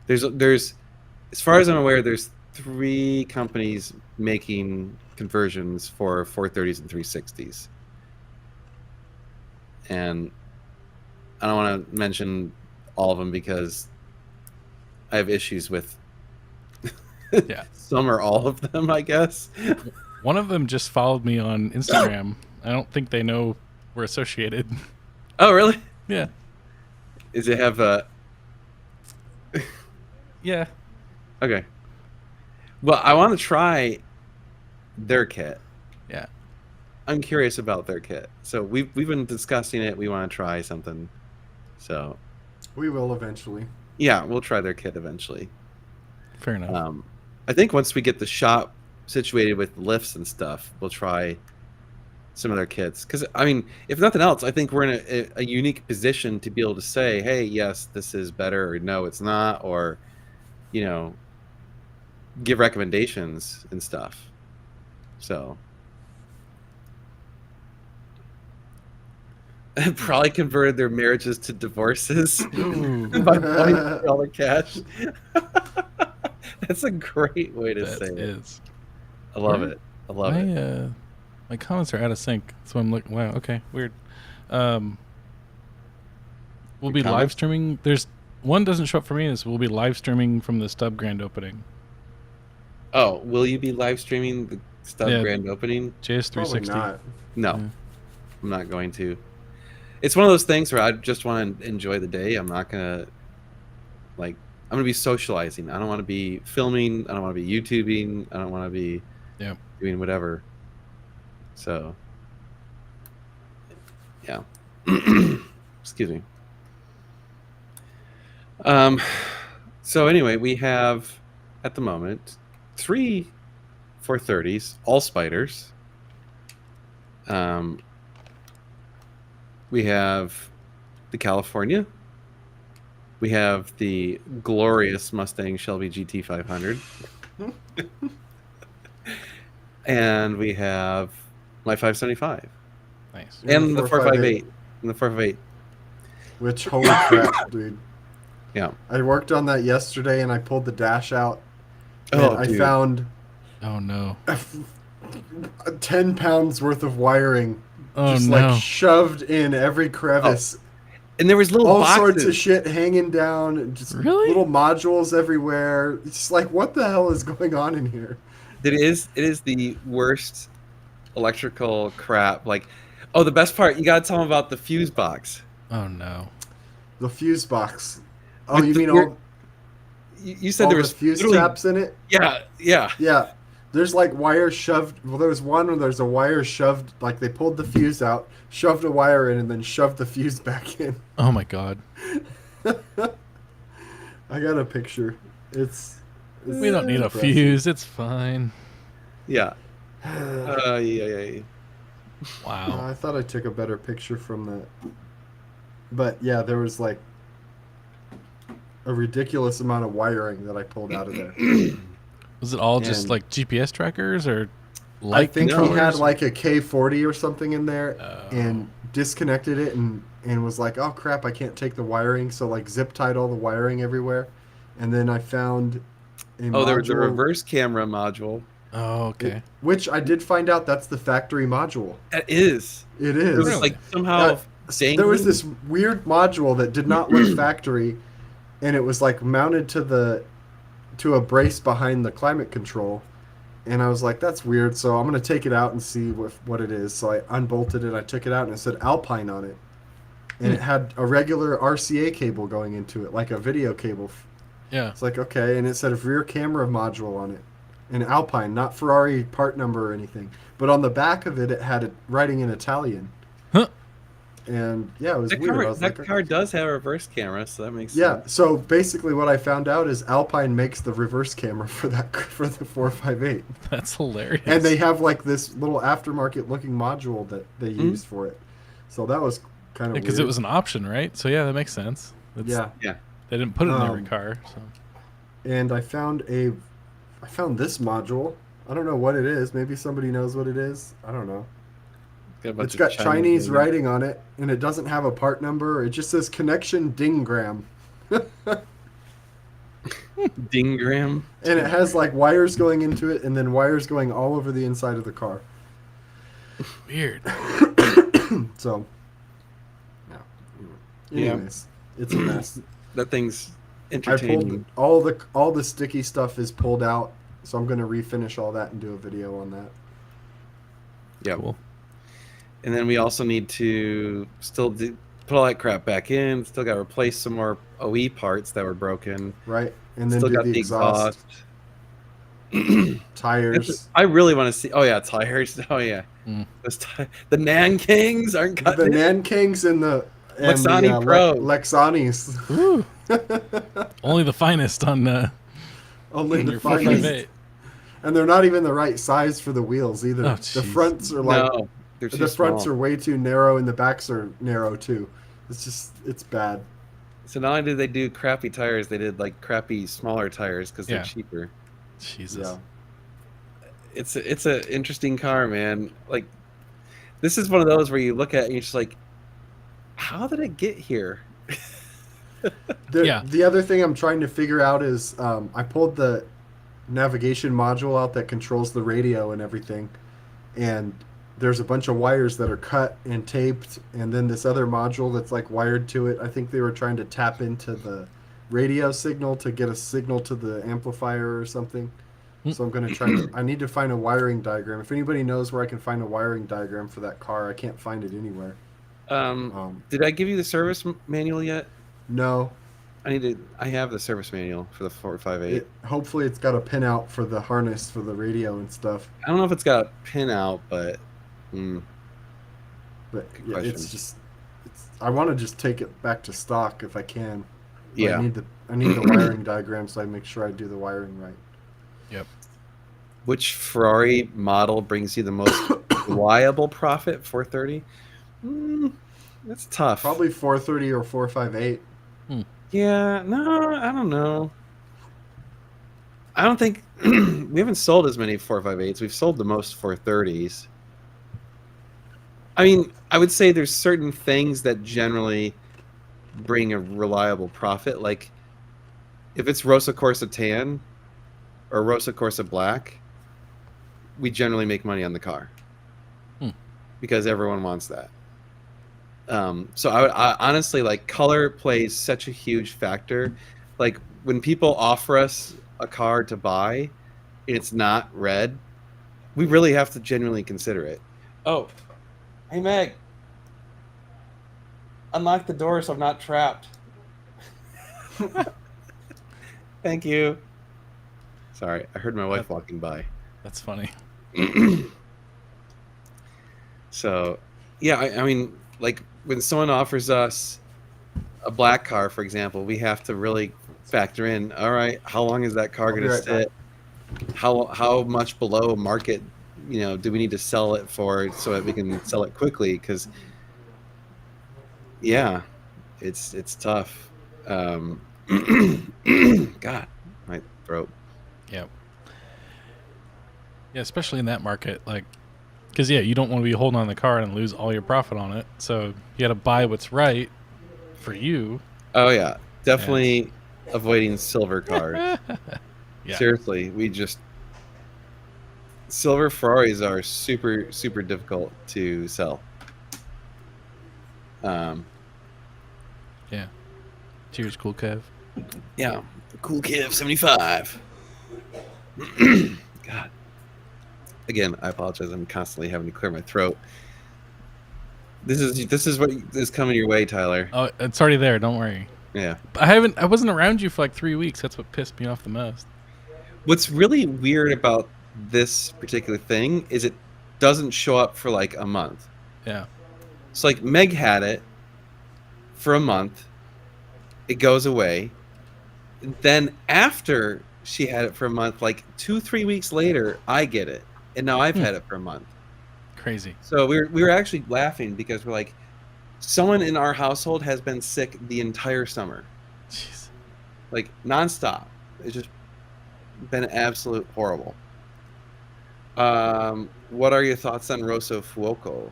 [SPEAKER 1] There's as far as I'm aware, there's 3 companies making conversions for 430s and 360s. And I don't want to mention all of them because I have issues with some or all of them, I guess.
[SPEAKER 2] One of them just followed me on Instagram. I don't think they know we're associated.
[SPEAKER 1] Oh, really?
[SPEAKER 2] Yeah.
[SPEAKER 1] Does it have a...
[SPEAKER 2] Yeah.
[SPEAKER 1] Okay. Well, I want to try their kit.
[SPEAKER 2] Yeah.
[SPEAKER 1] I'm curious about their kit. So we've been discussing it. We want to try something. So
[SPEAKER 3] we will eventually.
[SPEAKER 1] Yeah, we'll try their kit eventually.
[SPEAKER 2] Fair enough.
[SPEAKER 1] I think once we get the shop situated with lifts and stuff, we'll try some of their kits. Because, I mean, if nothing else, I think we're in a unique position to be able to say, hey, yes, this is better, or no, it's not, or, give recommendations and stuff. So and probably converted their marriages to divorces
[SPEAKER 2] Ooh,
[SPEAKER 1] by putting all the cash. That's a great way to
[SPEAKER 2] that
[SPEAKER 1] say it.
[SPEAKER 2] is.
[SPEAKER 1] I love it. I love it.
[SPEAKER 2] My comments are out of sync, so I'm like, wow, okay, weird. We'll
[SPEAKER 1] Your
[SPEAKER 2] be live
[SPEAKER 1] comments?
[SPEAKER 2] streaming. There's one doesn't show up for me. Is we'll be live streaming from the Stub grand opening.
[SPEAKER 1] Oh, will you be live streaming the Stub
[SPEAKER 2] Yeah.
[SPEAKER 1] grand opening?
[SPEAKER 3] Probably
[SPEAKER 2] JS360.
[SPEAKER 3] not.
[SPEAKER 1] No,
[SPEAKER 2] Yeah.
[SPEAKER 1] I'm not going to. It's one of those things where I just want to enjoy the day. I'm not gonna I'm gonna be socializing. I don't want to be filming. I don't want to be YouTubing. I don't want to be doing whatever. So, yeah. Excuse me. So anyway, we have at the moment 3 430s, all spiders. We have the California. We have the glorious Mustang Shelby GT500. And we have my 575.
[SPEAKER 2] Nice.
[SPEAKER 1] And the 458. And the 458.
[SPEAKER 3] Which, holy crap, dude.
[SPEAKER 1] Yeah.
[SPEAKER 3] I worked on that yesterday, and I pulled the dash out. And
[SPEAKER 1] Oh,
[SPEAKER 3] I
[SPEAKER 1] dude.
[SPEAKER 3] found
[SPEAKER 2] Oh no.
[SPEAKER 3] 10 pounds worth of wiring
[SPEAKER 2] Oh
[SPEAKER 3] just
[SPEAKER 2] no.
[SPEAKER 3] like shoved in every crevice.
[SPEAKER 1] And there was little
[SPEAKER 3] All
[SPEAKER 1] boxes.
[SPEAKER 3] sorts of shit hanging down, just
[SPEAKER 2] Really?
[SPEAKER 3] little modules everywhere. It's just like, what the hell is going on in here?
[SPEAKER 1] It is the worst electrical crap. Like, oh, the best part, you gotta tell them about the fuse box.
[SPEAKER 2] Oh no.
[SPEAKER 3] The fuse box. Oh,
[SPEAKER 1] With
[SPEAKER 3] you
[SPEAKER 1] the
[SPEAKER 3] mean
[SPEAKER 1] weird-
[SPEAKER 3] all,
[SPEAKER 1] You said
[SPEAKER 3] all
[SPEAKER 1] there
[SPEAKER 3] the
[SPEAKER 1] was
[SPEAKER 3] fuse
[SPEAKER 1] literally-
[SPEAKER 3] taps in it?
[SPEAKER 1] Yeah.
[SPEAKER 3] Yeah. There's like wire shoved. Well, there was one where there's a wire shoved, like they pulled the fuse out, shoved a wire in, and then shoved the fuse back in.
[SPEAKER 2] Oh my god.
[SPEAKER 3] I got a picture. It's
[SPEAKER 2] We don't need a
[SPEAKER 3] impressive.
[SPEAKER 2] fuse. It's fine.
[SPEAKER 1] Yeah. Yeah.
[SPEAKER 2] Wow.
[SPEAKER 3] I thought I took a better picture from that. But yeah, there was like a ridiculous amount of wiring that I pulled out of there.
[SPEAKER 2] Was it all just
[SPEAKER 3] And-
[SPEAKER 2] like GPS trackers or
[SPEAKER 3] I
[SPEAKER 2] light
[SPEAKER 3] think he
[SPEAKER 2] controllers?
[SPEAKER 3] had like a K40 or something in there
[SPEAKER 2] Oh.
[SPEAKER 3] and disconnected it and was like, oh crap, I can't take the wiring. So like zip tied all the wiring everywhere. And then I found a
[SPEAKER 1] Oh, there was a
[SPEAKER 3] module-
[SPEAKER 1] reverse camera module.
[SPEAKER 2] Oh, okay.
[SPEAKER 3] which I did find out that's the factory module.
[SPEAKER 1] That is.
[SPEAKER 3] It
[SPEAKER 1] It
[SPEAKER 3] is.
[SPEAKER 1] was
[SPEAKER 2] Really?
[SPEAKER 1] like somehow
[SPEAKER 3] There was this weird module that did not look factory, and it was like mounted to a brace behind the climate control, and I was like, that's weird. So I'm gonna take it out and see what it is. So I unbolted it. I took it out, and it said Alpine on it, and it had a regular RCA cable going into it, like a video cable.
[SPEAKER 2] Yeah.
[SPEAKER 3] It's like, okay, and it said a rear camera module on it, and Alpine, not Ferrari part number or anything. But on the back of it, it had it writing in Italian.
[SPEAKER 2] Huh.
[SPEAKER 3] And yeah, it was
[SPEAKER 1] that
[SPEAKER 3] weird. I
[SPEAKER 1] car,
[SPEAKER 3] was
[SPEAKER 1] that
[SPEAKER 3] like,
[SPEAKER 1] car does have a reverse camera, so that makes
[SPEAKER 3] yeah.
[SPEAKER 1] sense.
[SPEAKER 3] So basically, what I found out is Alpine makes the reverse camera for the 458,
[SPEAKER 2] That's hilarious.
[SPEAKER 3] and they have like this little aftermarket looking module that they use for it. So that was kind of
[SPEAKER 2] because it was an option, right? So yeah, that makes sense. It's,
[SPEAKER 3] yeah.
[SPEAKER 2] They didn't put it in every
[SPEAKER 3] Um,
[SPEAKER 2] car. So
[SPEAKER 3] And I found this module. I don't know what it is. Maybe somebody knows what it is. I don't know.
[SPEAKER 1] Got a bunch
[SPEAKER 3] It's
[SPEAKER 1] of
[SPEAKER 3] got Chinese
[SPEAKER 1] names.
[SPEAKER 3] writing on it, and it doesn't have a part number. It just says connection dingram.
[SPEAKER 1] Dingram.
[SPEAKER 3] And it has like wires going into it and then wires going all over the inside of the car.
[SPEAKER 2] weird.
[SPEAKER 3] So, yeah.
[SPEAKER 1] Yeah.
[SPEAKER 3] Anyways, it's a mess.
[SPEAKER 1] That thing's
[SPEAKER 3] I
[SPEAKER 1] entertaining.
[SPEAKER 3] pulled all the sticky stuff is pulled out, so I'm gonna refinish all that and do a video on that.
[SPEAKER 1] Yeah.
[SPEAKER 2] Cool.
[SPEAKER 1] And then we also need to still put all that crap back in. Still got to replace some more OE parts that were broken.
[SPEAKER 3] Right? And then
[SPEAKER 1] Still
[SPEAKER 3] do
[SPEAKER 1] got
[SPEAKER 3] the exhaust, tires.
[SPEAKER 1] I really want to see. Oh yeah, tires. Oh yeah,
[SPEAKER 2] Mm.
[SPEAKER 1] The Nan Kings aren't
[SPEAKER 3] The
[SPEAKER 1] cutting it.
[SPEAKER 3] Nankings and the
[SPEAKER 1] Lexani Pro.
[SPEAKER 3] Lexanis.
[SPEAKER 2] Woo. Only the finest on
[SPEAKER 3] Only the
[SPEAKER 2] your
[SPEAKER 3] finest.
[SPEAKER 2] 458.
[SPEAKER 3] And they're not even the right size for the wheels either.
[SPEAKER 2] Oh,
[SPEAKER 3] the
[SPEAKER 2] jeez.
[SPEAKER 3] fronts are like
[SPEAKER 1] No, they're too
[SPEAKER 3] the fronts
[SPEAKER 1] small.
[SPEAKER 3] are way too narrow and the backs are narrow too. It's bad.
[SPEAKER 1] So not only did they do crappy tires, they did like crappy smaller tires because
[SPEAKER 2] Yeah.
[SPEAKER 1] they're cheaper.
[SPEAKER 2] Jesus.
[SPEAKER 3] Yeah.
[SPEAKER 1] It's a interesting car, man. Like this is one of those where you look at it and you're just like, how did it get here?
[SPEAKER 3] The other thing I'm trying to figure out is I pulled the navigation module out that controls the radio and everything, and there's a bunch of wires that are cut and taped, and then this other module that's like wired to it. I think they were trying to tap into the radio signal to get a signal to the amplifier or something. So I'm going to try I need to find a wiring diagram. If anybody knows where I can find a wiring diagram for that car, I can't find it anywhere.
[SPEAKER 1] Did I give you the service manual yet?
[SPEAKER 3] No.
[SPEAKER 1] I have the service manual for the 458.
[SPEAKER 3] Hopefully it's got a pinout for the harness for the radio and stuff.
[SPEAKER 1] I don't know if it's got a pinout, but
[SPEAKER 3] but yeah, I want to just take it back to stock if I can. But
[SPEAKER 1] yeah.
[SPEAKER 3] I need the wiring diagram so I make sure I do the wiring right.
[SPEAKER 2] Yep.
[SPEAKER 1] Which Ferrari model brings you the most reliable profit? 430? That's tough.
[SPEAKER 3] Probably 430 or 458.
[SPEAKER 1] Yeah, no, I don't know. I don't think we haven't sold as many 458s. We've sold the most 430s. I mean, I would say there's certain things that generally bring a reliable profit. Like if it's Rosso Corsa Tan or Rosso Corsa Black, we generally make money on the car because everyone wants that. So I honestly, like, color plays such a huge factor. Like when people offer us a car to buy and it's not red, we really have to genuinely consider it. Oh, hey Meg, unlock the door so I'm not trapped. Thank you. Sorry, I heard my wife walking by.
[SPEAKER 2] That's funny.
[SPEAKER 1] So, yeah, I mean, like when someone offers us a black car, for example, we have to really factor in, all right, how long is that car going to sit? How much below market, do we need to sell it for so that we can sell it quickly? Because, yeah, it's tough. God, my throat.
[SPEAKER 2] Yeah. Yeah, especially in that market, like, because you don't want to be holding on the car and lose all your profit on it. So you got to buy what's right for you.
[SPEAKER 1] Oh yeah, definitely avoiding silver cars.
[SPEAKER 2] Yeah.
[SPEAKER 1] Seriously, silver Ferraris are super super difficult to sell.
[SPEAKER 2] Yeah. Cheers, Cool Kev.
[SPEAKER 1] Yeah, Cool Kev 75. God. Again, I apologize. I'm constantly having to clear my throat. This is what is coming your way, Tyler.
[SPEAKER 2] Oh, it's already there. Don't worry.
[SPEAKER 1] Yeah.
[SPEAKER 2] I wasn't around you for like 3 weeks. That's what pissed me off the most.
[SPEAKER 1] What's really weird about this particular thing is it doesn't show up for like a month.
[SPEAKER 2] Yeah.
[SPEAKER 1] So like Meg had it for a month. It goes away. And then after she had it for a month, like 2-3 weeks later, I get it. And now I've had it for a month.
[SPEAKER 2] Crazy.
[SPEAKER 1] So we were actually laughing because we're like, someone in our household has been sick the entire summer.
[SPEAKER 2] Jeez.
[SPEAKER 1] Like nonstop. It's just been absolute horrible. What are your thoughts on Rosso Fuoco?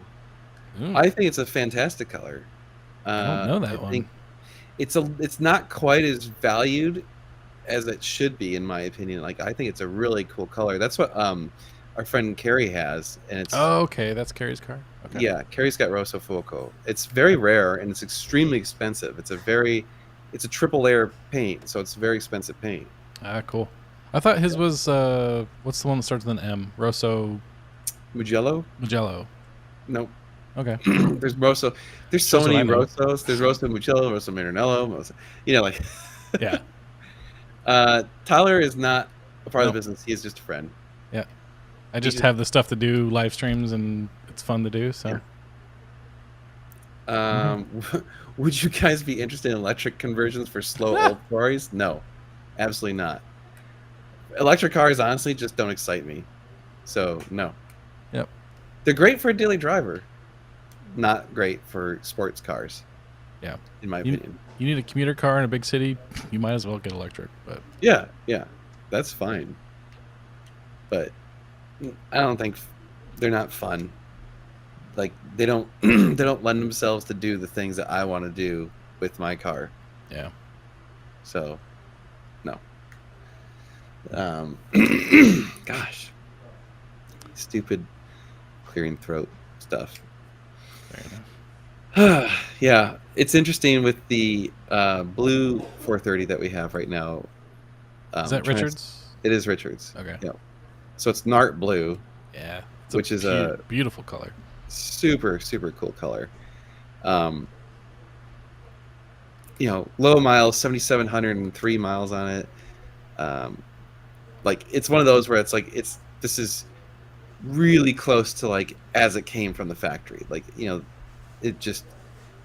[SPEAKER 1] I think it's a fantastic color.
[SPEAKER 2] I don't know that one.
[SPEAKER 1] Think it's not quite as valued as it should be, in my opinion. Like I think it's a really cool color. That's what our friend Carrie has, and it's
[SPEAKER 2] okay. That's Carrie's car. Okay.
[SPEAKER 1] Yeah, Carrie's got Rosso Fuoco. It's very rare and it's extremely expensive. It's a triple layer paint, so it's very expensive paint.
[SPEAKER 2] Cool. I thought his was what's the one that starts with an M? Rosso
[SPEAKER 1] Mugello? Nope.
[SPEAKER 2] Okay.
[SPEAKER 1] There's Rosso. There's so many Rossos. There's Rosso Mugello, Rosso Maranello. Like.
[SPEAKER 2] Yeah.
[SPEAKER 1] Tyler is not a part of the business. He is just a friend.
[SPEAKER 2] Yeah. I just have the stuff to do live streams and it's fun to do. So.
[SPEAKER 1] Yeah. Would you guys be interested in electric conversions for slow old Ferraris? No, absolutely not. Electric cars honestly just don't excite me. So no.
[SPEAKER 2] Yep.
[SPEAKER 1] They're great for a daily driver. Not great for sports cars.
[SPEAKER 2] Yeah.
[SPEAKER 1] In my opinion.
[SPEAKER 2] You need a commuter car in a big city, you might as well get electric. But
[SPEAKER 1] yeah, that's fine. But I don't think they're not fun. like they don't they don't lend themselves to do the things that I want to do with my car.
[SPEAKER 2] Yeah.
[SPEAKER 1] So, no. Gosh, stupid clearing throat stuff.
[SPEAKER 2] Fair enough.
[SPEAKER 1] Yeah, it's interesting with the blue 430 that we have right now.
[SPEAKER 2] Is that
[SPEAKER 1] trying to-
[SPEAKER 2] Richards?
[SPEAKER 1] It is Richards.
[SPEAKER 2] Okay.
[SPEAKER 1] Yeah. So it's Nart blue,
[SPEAKER 2] Yeah. It's
[SPEAKER 1] which is a
[SPEAKER 2] beautiful color.
[SPEAKER 1] super cool color. Low miles, 7,703 miles on it. Like it's one of those where it's like this is really close to like as it came from the factory. Like it just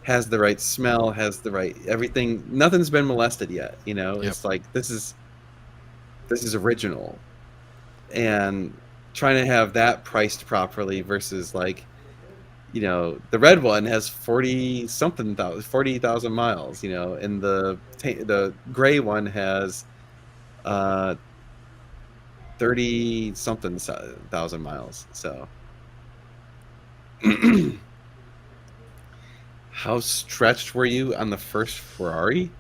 [SPEAKER 1] has the right smell, has the right everything. Nothing's been molested yet. It's like this is original, and trying to have that priced properly versus like the red one has 40,000 miles, and the gray one has 30 something thousand miles. So how stretched were you on the first Ferrari?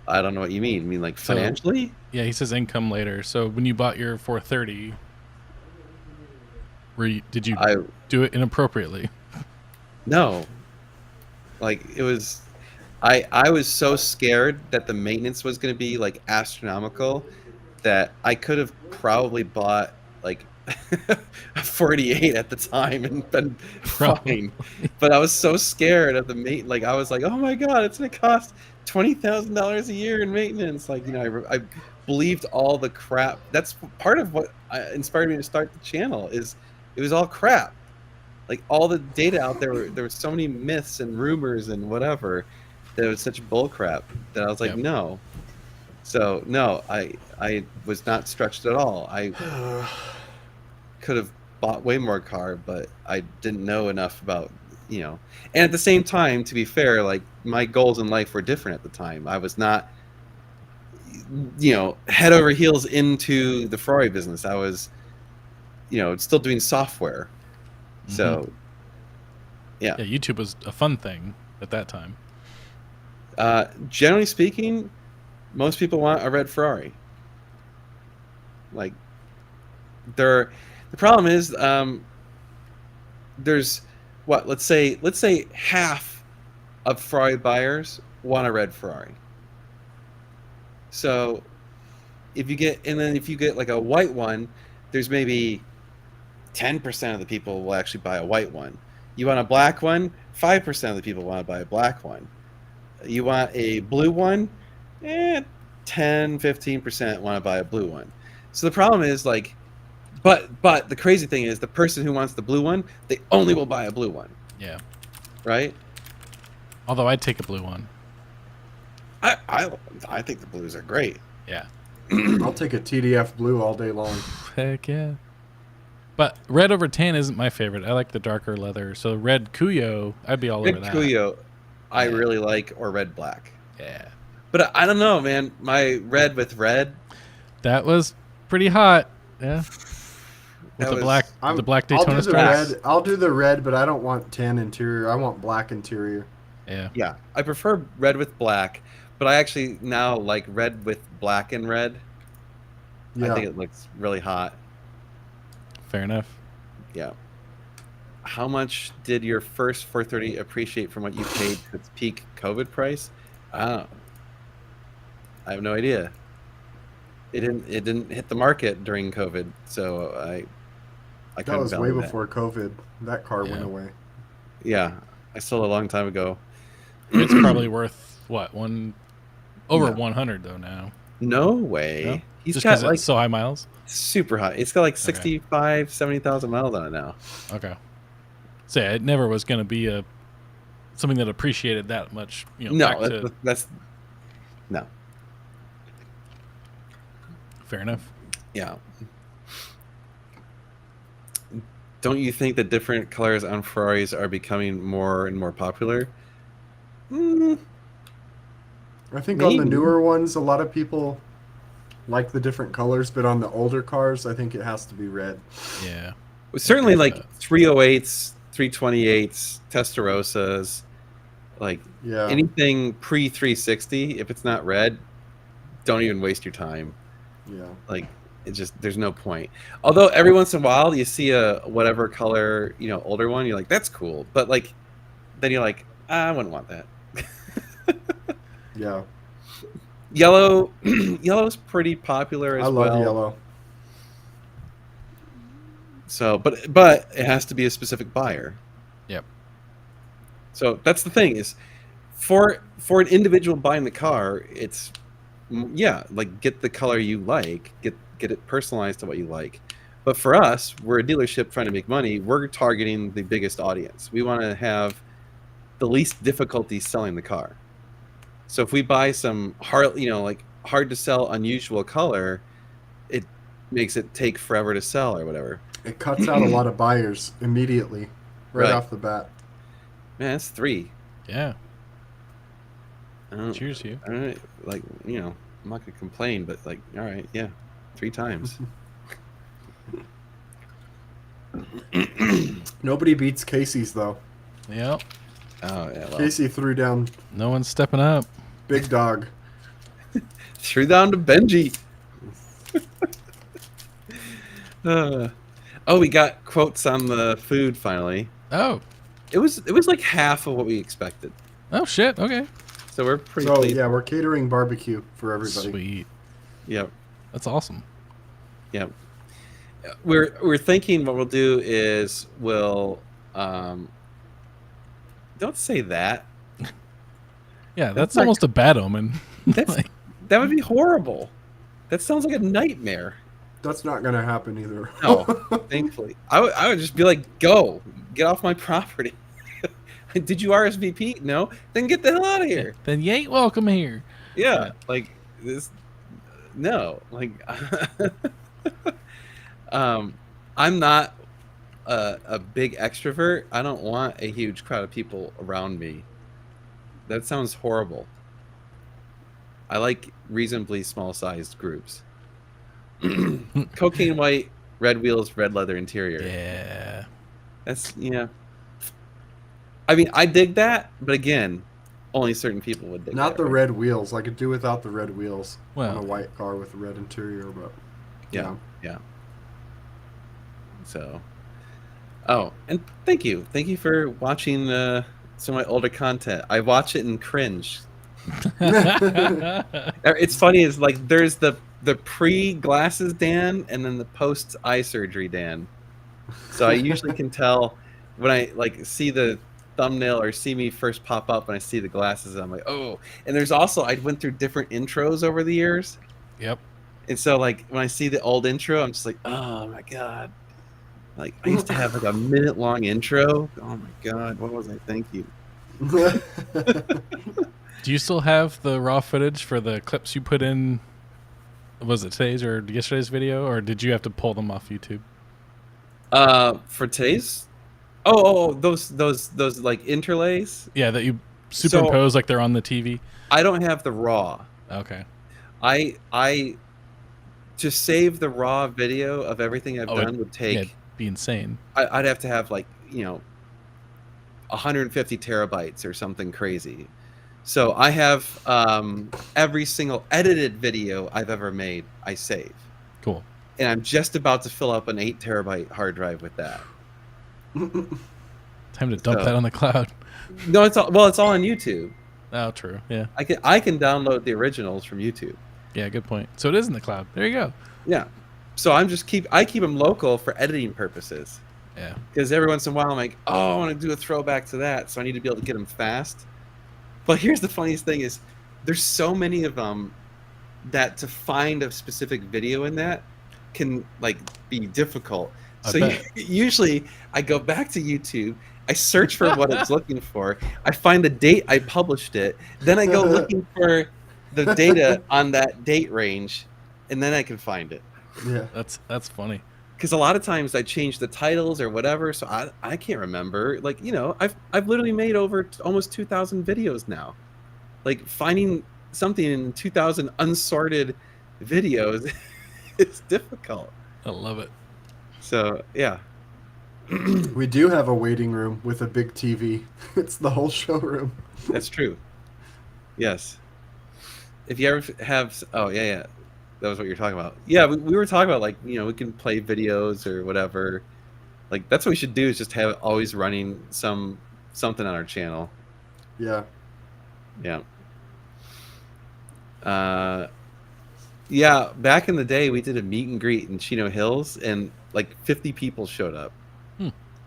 [SPEAKER 1] I don't know what you mean. I mean like financially?
[SPEAKER 2] Yeah, he says income later. So when you bought your 430, did you do it inappropriately?
[SPEAKER 1] No. Like it was I was so scared that the maintenance was going to be like astronomical that I could have probably bought like a 48 at the time and been fine. But I was so scared of the like I was like, "Oh my god, it's going to cost $20,000 a year in maintenance." Like, I believed all the crap. That's part of what inspired me to start the channel is it was all crap. Like all the data out there were so many myths and rumors and whatever that it was such bull crap that I was like, no. So no, I was not stretched at all. I could have bought way more car, but I didn't know enough about, and at the same time, to be fair, like my goals in life were different at the time. I was not, head over heels into the Ferrari business. I was, still doing software. So, yeah.
[SPEAKER 2] YouTube was a fun thing at that time.
[SPEAKER 1] Generally speaking, most people want a red Ferrari. Like, the problem is, there's what? Let's say half of Ferrari buyers want a red Ferrari. So, if you get like a white one, there's maybe 10% of the people will actually buy a white one. You want a black one? 5% of the people want to buy a black one. You want a blue one? 10-15% want to buy a blue one. So the problem is like, but the crazy thing is the person who wants the blue one, they only will buy a blue one.
[SPEAKER 2] Yeah.
[SPEAKER 1] Right?
[SPEAKER 2] Although I'd take a blue one.
[SPEAKER 1] I think the blues are great.
[SPEAKER 2] Yeah.
[SPEAKER 3] I'll take a TDF blue all day long.
[SPEAKER 2] Heck yeah. But red over tan isn't my favorite. I like the darker leather. So red Kuyo, I'd be all over that.
[SPEAKER 1] Red Kuyo, I really like, or red black.
[SPEAKER 2] Yeah.
[SPEAKER 1] But I don't know, man. My red with red.
[SPEAKER 2] That was pretty hot. Yeah. With the black Daytona stripes.
[SPEAKER 3] I'll do the red, but I don't want tan interior. I want black interior.
[SPEAKER 2] Yeah.
[SPEAKER 1] Yeah. I prefer red with black, but I actually now like red with black and red. Yeah. I think it looks really hot.
[SPEAKER 2] Fair enough.
[SPEAKER 1] Yeah. How much did your first 430 appreciate from what you paid for its peak COVID price? I don't know. I have no idea. It didn't hit the market during COVID, so I
[SPEAKER 3] that was way before COVID. That car went away.
[SPEAKER 1] Yeah, I sold a long time ago.
[SPEAKER 2] It's probably worth what over 100 though now.
[SPEAKER 1] No way.
[SPEAKER 2] No?
[SPEAKER 1] He's
[SPEAKER 2] just
[SPEAKER 1] got
[SPEAKER 2] because it's so high miles.
[SPEAKER 1] Super high. It's got like 65, 70,000 miles on it now.
[SPEAKER 2] Okay. So yeah, it never was going to be something that appreciated that much.
[SPEAKER 1] No, that's no.
[SPEAKER 2] Fair enough.
[SPEAKER 1] Yeah. Don't you think that different colors on Ferraris are becoming more and more popular?
[SPEAKER 3] I think on the newer ones, a lot of people like the different colors, but on the older cars, I think it has to be red.
[SPEAKER 2] Yeah.
[SPEAKER 1] Certainly, like 308s 328s, Testarossas, like
[SPEAKER 3] Yeah.
[SPEAKER 1] anything pre 360. If it's not red, don't even waste your time.
[SPEAKER 3] Yeah.
[SPEAKER 1] Like it just there's no point. Although every once in a while you see a whatever color, you know, older one, you're like, that's cool. But like then you're like, I wouldn't want that.
[SPEAKER 3] Yeah.
[SPEAKER 1] Yellow yellow's pretty popular as
[SPEAKER 3] I love
[SPEAKER 1] well.
[SPEAKER 3] yellow.
[SPEAKER 1] So but it has to be a specific buyer.
[SPEAKER 2] Yep.
[SPEAKER 1] So that's the thing is for an individual buying the car, it's like get the color you like, get it personalized to what you like. But for us, we're a dealership trying to make money. We're targeting the biggest audience. We want to have the least difficulty selling the car. So if we buy some hard to sell, unusual color, it makes it take forever to sell or whatever.
[SPEAKER 3] It cuts out a lot of buyers immediately, right off the bat.
[SPEAKER 1] Man, that's 3.
[SPEAKER 2] Yeah.
[SPEAKER 1] I don't,
[SPEAKER 2] Cheers, you.
[SPEAKER 1] I don't, like, you know, I'm not gonna complain, but like, all right, yeah, 3 times.
[SPEAKER 3] Nobody beats Casey's though.
[SPEAKER 2] Yep.
[SPEAKER 1] Oh yeah, well,
[SPEAKER 3] Casey threw down
[SPEAKER 2] No one's stepping up.
[SPEAKER 3] big dog.
[SPEAKER 1] threw down to Benji. Oh, we got quotes on the food finally.
[SPEAKER 2] Oh.
[SPEAKER 1] It was like half of what we expected,
[SPEAKER 2] Oh shit. Okay.
[SPEAKER 1] so we're pretty
[SPEAKER 3] So
[SPEAKER 1] pleased.
[SPEAKER 3] yeah, we're catering barbecue for everybody.
[SPEAKER 2] Sweet.
[SPEAKER 1] Yep.
[SPEAKER 2] That's awesome.
[SPEAKER 1] Yep. We're thinking what we'll do is we'll don't say that.
[SPEAKER 2] Yeah,
[SPEAKER 1] That's
[SPEAKER 2] that's
[SPEAKER 1] not-
[SPEAKER 2] almost a bad omen.
[SPEAKER 1] That's that would be horrible. That sounds like a nightmare.
[SPEAKER 3] That's not gonna happen either.
[SPEAKER 1] No, thankfully. I would just be like, go. Get off my property. Did you RSVP? No? Then get the hell out of here.
[SPEAKER 2] Then you ain't welcome here.
[SPEAKER 1] Yeah. Like this no. Like I'm not a big extrovert. I don't want a huge crowd of people around me. That sounds horrible. I like reasonably small sized groups. Cocaine white, red wheels, red leather interior.
[SPEAKER 2] Yeah.
[SPEAKER 1] That's I mean, I dig that, but again, only certain people would dig
[SPEAKER 3] Not
[SPEAKER 1] that.
[SPEAKER 3] the
[SPEAKER 1] right?
[SPEAKER 3] red wheels. I could do without the red wheels on a
[SPEAKER 2] Well,
[SPEAKER 3] white car with a red interior, but
[SPEAKER 1] Yeah. So, oh, and thank you for watching some of my older content. I watch it and cringe. It's funny. Is like there's the pre glasses Dan and then the post eye surgery Dan. So I usually can tell when I like see the thumbnail or see me first pop up and I see the glasses. I'm like, oh. And there's also I went through different intros over the years.
[SPEAKER 2] Yep.
[SPEAKER 1] And so, like, when I see the old intro, I'm just like, oh my god! Like, I used to have like a minute-long intro. Oh my god, what was I thinking?
[SPEAKER 2] Do you still have the raw footage for the clips you put in? Was it today's or yesterday's video, or did you have to pull them off YouTube?
[SPEAKER 1] For today's, those like interlays.
[SPEAKER 2] Yeah, that you superimpose like they're on the TV.
[SPEAKER 1] I don't have the raw.
[SPEAKER 2] Okay.
[SPEAKER 1] I to save the raw video of everything I've done would take.
[SPEAKER 2] Yeah, be insane.
[SPEAKER 1] I'd have to have like 150 terabytes or something crazy. So I have every single edited video I've ever made. I save.
[SPEAKER 2] Cool.
[SPEAKER 1] And I'm just about to fill up an 8 terabyte hard drive with that.
[SPEAKER 2] Time to dump that on the cloud.
[SPEAKER 1] No, it's all on YouTube.
[SPEAKER 2] Oh, true. Yeah.
[SPEAKER 1] I can download the originals from YouTube.
[SPEAKER 2] Yeah, good point. So it is in the cloud. There you go.
[SPEAKER 1] Yeah. So I keep them local for editing purposes.
[SPEAKER 2] Yeah.
[SPEAKER 1] Because every once in a while I'm like, oh, I want to do a throwback to that, so I need to be able to get them fast. But here's the funniest thing is there's so many of them that to find a specific video in that can like be difficult. So usually I go back to YouTube, I search for what it's looking for, I find the date I published it, then I go looking for the data on that date range, and then I can find it.
[SPEAKER 3] Yeah,
[SPEAKER 2] that's funny.
[SPEAKER 1] Because a lot of times I change the titles or whatever, so I can't remember. Like, I've literally made over almost 2,000 videos now. Like, finding something in 2,000 unsorted videos is difficult.
[SPEAKER 2] I love it.
[SPEAKER 1] So, yeah.
[SPEAKER 3] We do have a waiting room with a big TV. It's the whole showroom.
[SPEAKER 1] That's true. Yes. If you ever have, oh yeah, that was what you're talking about. Yeah, we were talking about like we can play videos or whatever. Like that's what we should do is just have always running something on our channel.
[SPEAKER 3] Yeah.
[SPEAKER 1] Yeah. Yeah. Back in the day, we did a meet and greet in Chino Hills, and like 50 people showed up.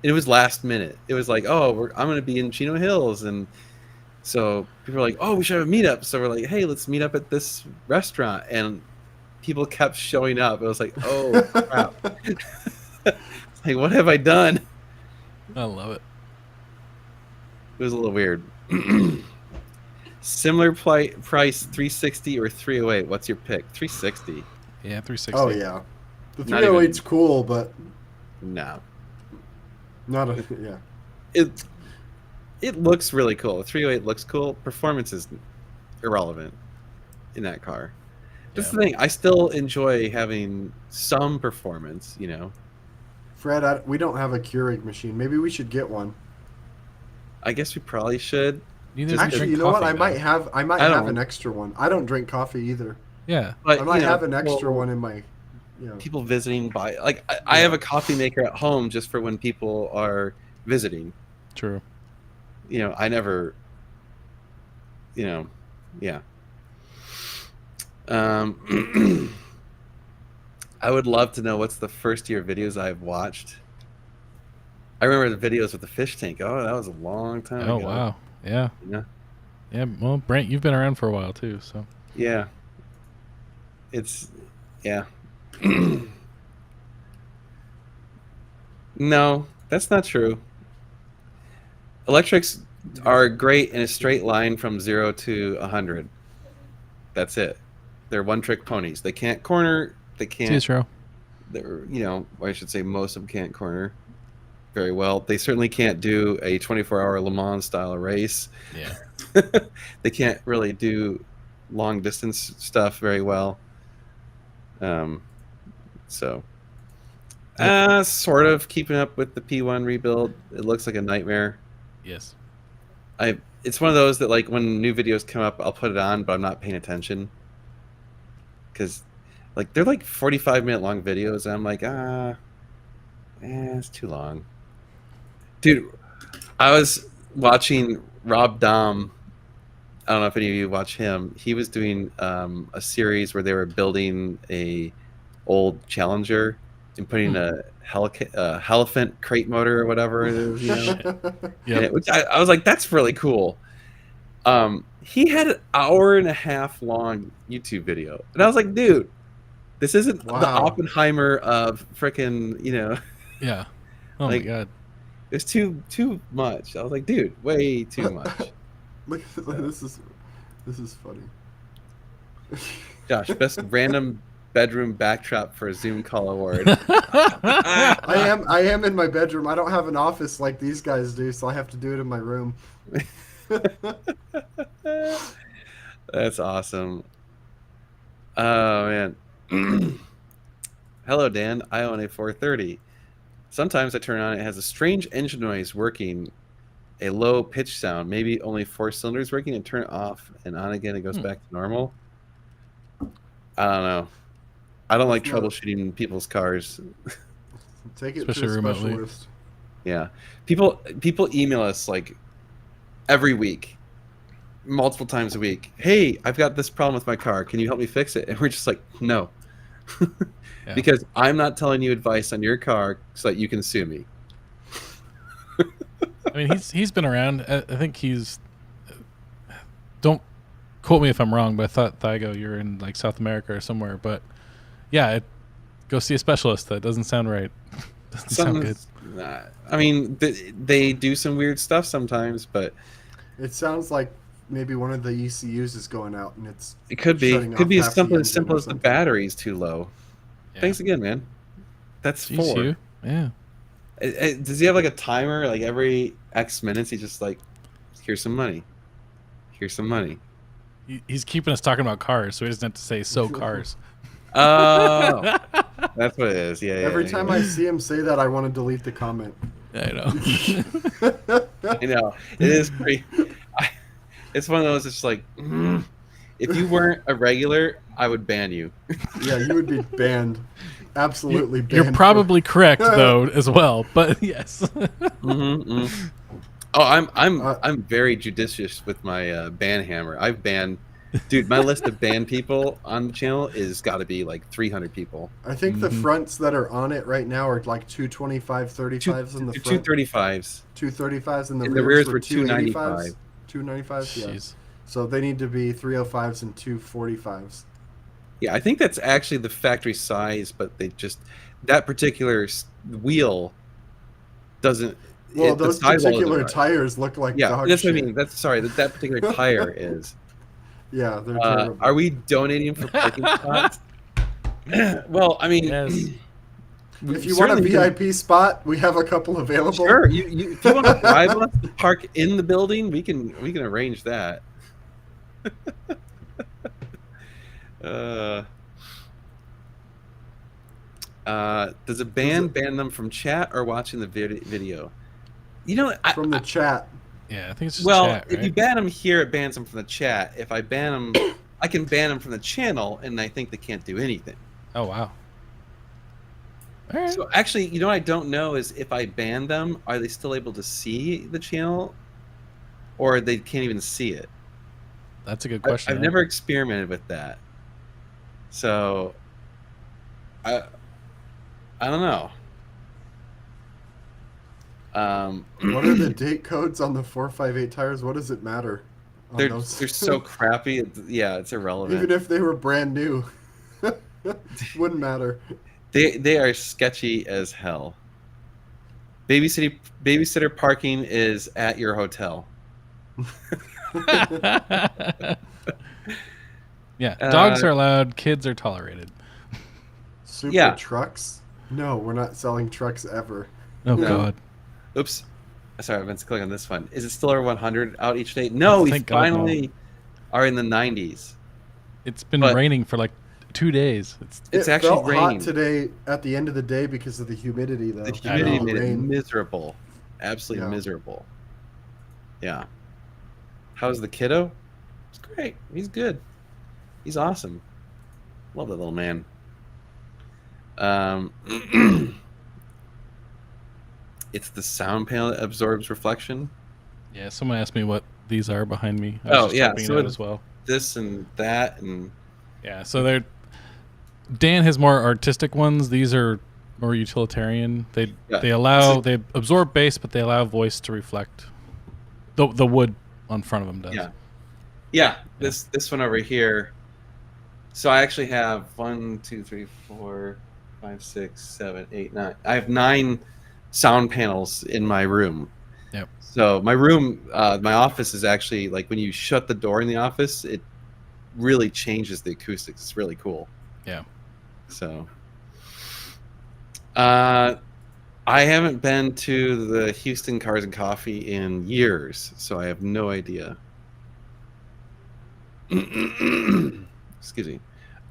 [SPEAKER 1] It was last minute. It was like, oh, I'm going to be in Chino Hills, and so people were like, oh, we should have a meetup. So we're like, hey, let's meet up at this restaurant, and people kept showing up. It was like, oh crap. Like, what have I done?
[SPEAKER 2] I love it.
[SPEAKER 1] It was a little weird. Similar price, 360 or 308. What's your pick? 360.
[SPEAKER 2] Yeah, 360.
[SPEAKER 3] Oh yeah. The
[SPEAKER 1] Not
[SPEAKER 3] 308's cool, but
[SPEAKER 1] No.
[SPEAKER 3] not a yeah.
[SPEAKER 1] It looks really cool. The 308 looks cool. Performance is irrelevant in that car. That's the thing. I still enjoy having some performance,
[SPEAKER 3] Fred, we don't have a Keurig machine. Maybe we should get one.
[SPEAKER 1] I guess we probably should.
[SPEAKER 3] Actually, you know what? I might have
[SPEAKER 1] don't-
[SPEAKER 3] an extra one. I don't drink coffee either.
[SPEAKER 2] Yeah.
[SPEAKER 1] But
[SPEAKER 3] I might have an extra one in my.
[SPEAKER 1] People visiting by I have a coffee maker at home just for when people are visiting.
[SPEAKER 2] True.
[SPEAKER 1] I never. Yeah. I would love to know what's the first year videos I've watched. I remember the videos with the fish tank. Oh, that was a long time ago.
[SPEAKER 2] Oh wow. Yeah.
[SPEAKER 1] Yeah.
[SPEAKER 2] Yeah. Well, Brent, you've been around for a while too, so.
[SPEAKER 1] Yeah. It's yeah. No, that's not true. Electrics are great in a straight line from 0 to 100. That's it. They're one-trick ponies. They can't corner. They can't.
[SPEAKER 2] True.
[SPEAKER 1] They're, I should say most of them can't corner very well. They certainly can't do a 24-hour Le Mans style race.
[SPEAKER 2] Yeah.
[SPEAKER 1] They can't really do long distance stuff very well. So sort of keeping up with the P1 rebuild. It looks like a nightmare.
[SPEAKER 2] Yes.
[SPEAKER 1] It's one of those that like when new videos come up, I'll put it on, but I'm not paying attention because like they're like 45-minute long videos, and I'm like, it's too long. Dude, I was watching Rob Dahm. I don't know if any of you watch him. He was doing a series where they were building a old Challenger and putting a Helephant crate motor or whatever it is.
[SPEAKER 2] Yeah.
[SPEAKER 1] Which I was like, that's really cool. He had an hour and a half long YouTube video, and I was like, dude, this isn't the Oppenheimer of frickin',
[SPEAKER 2] Yeah. Oh
[SPEAKER 1] like,
[SPEAKER 2] my god.
[SPEAKER 1] It's too much. I was like, dude, way too much.
[SPEAKER 3] Look, this is funny.
[SPEAKER 1] Josh, best random bedroom backdrop for a Zoom call award.
[SPEAKER 3] I am in my bedroom. I don't have an office like these guys do, so I have to do it in my room.
[SPEAKER 1] That's awesome. Oh man. Hello Dan, I own a 430. Sometimes I turn on, it has a strange engine noise working, a low pitch sound, maybe only 4 cylinders working, and turn it off and on again, it goes back to normal. I don't know. I don't like troubleshooting people's cars.
[SPEAKER 3] Take it
[SPEAKER 2] Especially
[SPEAKER 3] to a
[SPEAKER 2] remotely.
[SPEAKER 3] specialist.
[SPEAKER 1] Yeah. People email us like every week, multiple times a week. Hey, I've got this problem with my car. Can you help me fix it? And we're just like, no.
[SPEAKER 2] Yeah.
[SPEAKER 1] Because I'm not telling you advice on your car so that you can sue me.
[SPEAKER 2] I mean, he's been around. I think he's. Don't quote me if I'm wrong, but I thought Thygo, you're in like South America or somewhere. But yeah, go see a specialist. That doesn't sound right. Doesn't sound good.
[SPEAKER 1] I mean, they do some weird stuff sometimes, but
[SPEAKER 3] It sounds like maybe one of the ECUs is going out, and
[SPEAKER 1] it could be
[SPEAKER 3] shutting
[SPEAKER 1] could be
[SPEAKER 3] off
[SPEAKER 1] as
[SPEAKER 3] half the
[SPEAKER 1] simple
[SPEAKER 3] engine or
[SPEAKER 1] as the
[SPEAKER 3] something.
[SPEAKER 1] battery's too low.
[SPEAKER 2] Yeah.
[SPEAKER 1] Thanks again, man. That's
[SPEAKER 2] Jeez,
[SPEAKER 1] 4.
[SPEAKER 2] you. Yeah.
[SPEAKER 1] Does he have like a timer? Like every X minutes, he just like, here's some money. Here's some money.
[SPEAKER 2] He's keeping us talking about cars, so he doesn't have to say so cars.
[SPEAKER 1] Oh, that's what it is. Yeah.
[SPEAKER 3] Every time I see him say that, I want to delete the comment.
[SPEAKER 2] I know.
[SPEAKER 1] I know it is pretty. It's one of those. It's like, if you weren't a regular, I would ban you.
[SPEAKER 3] Yeah, you would be banned. Absolutely banned.
[SPEAKER 2] You're probably correct though as well, but yes.
[SPEAKER 1] Oh, I'm very judicious with my ban hammer. I've banned, dude. My list of banned people on the channel is got to be like 300 people.
[SPEAKER 3] I think the fronts that are on it right now are like 225, 35s in the front.
[SPEAKER 1] 235s.
[SPEAKER 3] 235s in the
[SPEAKER 1] And
[SPEAKER 3] rears.
[SPEAKER 1] the rears
[SPEAKER 3] were
[SPEAKER 1] were
[SPEAKER 3] 285s.
[SPEAKER 1] 295.
[SPEAKER 3] 295s, yeah.
[SPEAKER 2] Jeez.
[SPEAKER 3] So they need to be 305s and 245s.
[SPEAKER 1] Yeah, I think that's actually the factory size, but they just that particular wheel doesn't.
[SPEAKER 3] Well,
[SPEAKER 1] the
[SPEAKER 3] those
[SPEAKER 1] sidewall isn't
[SPEAKER 3] particular
[SPEAKER 1] right.
[SPEAKER 3] tires look like
[SPEAKER 1] Yeah,
[SPEAKER 3] dog
[SPEAKER 1] that's
[SPEAKER 3] shit.
[SPEAKER 1] what I mean. That's sorry. That particular tire is.
[SPEAKER 3] Yeah, they're terrible.
[SPEAKER 1] Are we donating for parking spots? Well, I mean,
[SPEAKER 2] Yes.
[SPEAKER 3] If you want a VIP spot, we have a couple available.
[SPEAKER 1] Sure. You if you want to drive us to park in the building, we can arrange that. Does a ban them from chat or watching the video? You know,
[SPEAKER 3] From the chat.
[SPEAKER 2] Yeah, I think it's just
[SPEAKER 1] well,
[SPEAKER 2] chat, right?
[SPEAKER 1] if you ban them here, it bans them from the chat. If I ban them, I can ban them from the channel, and I think they can't do anything.
[SPEAKER 2] Oh wow. All right.
[SPEAKER 1] So actually, you know what I don't know is if I ban them, are they still able to see the channel, or they can't even see it?
[SPEAKER 2] That's a good question.
[SPEAKER 1] I've never experimented with that, so I don't know.
[SPEAKER 3] What are the date codes on the 458 tires? What does it matter? on
[SPEAKER 1] They're
[SPEAKER 3] those?
[SPEAKER 1] so crappy. It's irrelevant.
[SPEAKER 3] Even if they were brand new, wouldn't matter.
[SPEAKER 1] They are sketchy as hell. Babysitter parking is at your hotel.
[SPEAKER 2] Yeah, dogs are allowed, kids are tolerated.
[SPEAKER 3] Super
[SPEAKER 1] Yeah.
[SPEAKER 3] trucks? No, we're not selling trucks ever.
[SPEAKER 2] Oh
[SPEAKER 1] No.
[SPEAKER 2] god.
[SPEAKER 1] Oops. Sorry, I meant to click on this one. Is it still our 100 out each day? No, we
[SPEAKER 2] Thank God, no.
[SPEAKER 1] finally are in the 90s.
[SPEAKER 2] It's been
[SPEAKER 1] But-
[SPEAKER 2] raining for like 2 days.
[SPEAKER 1] It's
[SPEAKER 3] it
[SPEAKER 1] actually
[SPEAKER 3] felt
[SPEAKER 1] raining.
[SPEAKER 3] hot today at the end of the day because of the humidity, though.
[SPEAKER 1] The humidity
[SPEAKER 2] know.
[SPEAKER 1] made it
[SPEAKER 3] Rain.
[SPEAKER 1] miserable. Absolutely
[SPEAKER 3] Yeah.
[SPEAKER 1] miserable. Yeah. How's the kiddo? It's great. He's good. He's awesome. Love that little man. It's the sound panel that absorbs reflection.
[SPEAKER 2] Yeah, someone asked me what these are behind me. I was
[SPEAKER 1] Oh,
[SPEAKER 2] just
[SPEAKER 1] yeah,
[SPEAKER 2] checking it
[SPEAKER 1] so
[SPEAKER 2] out
[SPEAKER 1] it-
[SPEAKER 2] as well.
[SPEAKER 1] This and that and
[SPEAKER 2] Yeah, so they're Dan has more artistic ones. These are more utilitarian. They
[SPEAKER 1] Yeah.
[SPEAKER 2] they absorb bass, but they allow voice to reflect. The wood on front of them does.
[SPEAKER 1] yeah. This one over here. So I actually have 1, 2, 3, 4, 5, 6, 7, 8, 9. I have 9 sound panels in my room.
[SPEAKER 2] Yep.
[SPEAKER 1] So my room, my office is actually like when you shut the door in the office, it really changes the acoustics. It's really cool.
[SPEAKER 2] Yeah.
[SPEAKER 1] So, I haven't been to the Houston Cars and Coffee in years, so I have no idea. Excuse me.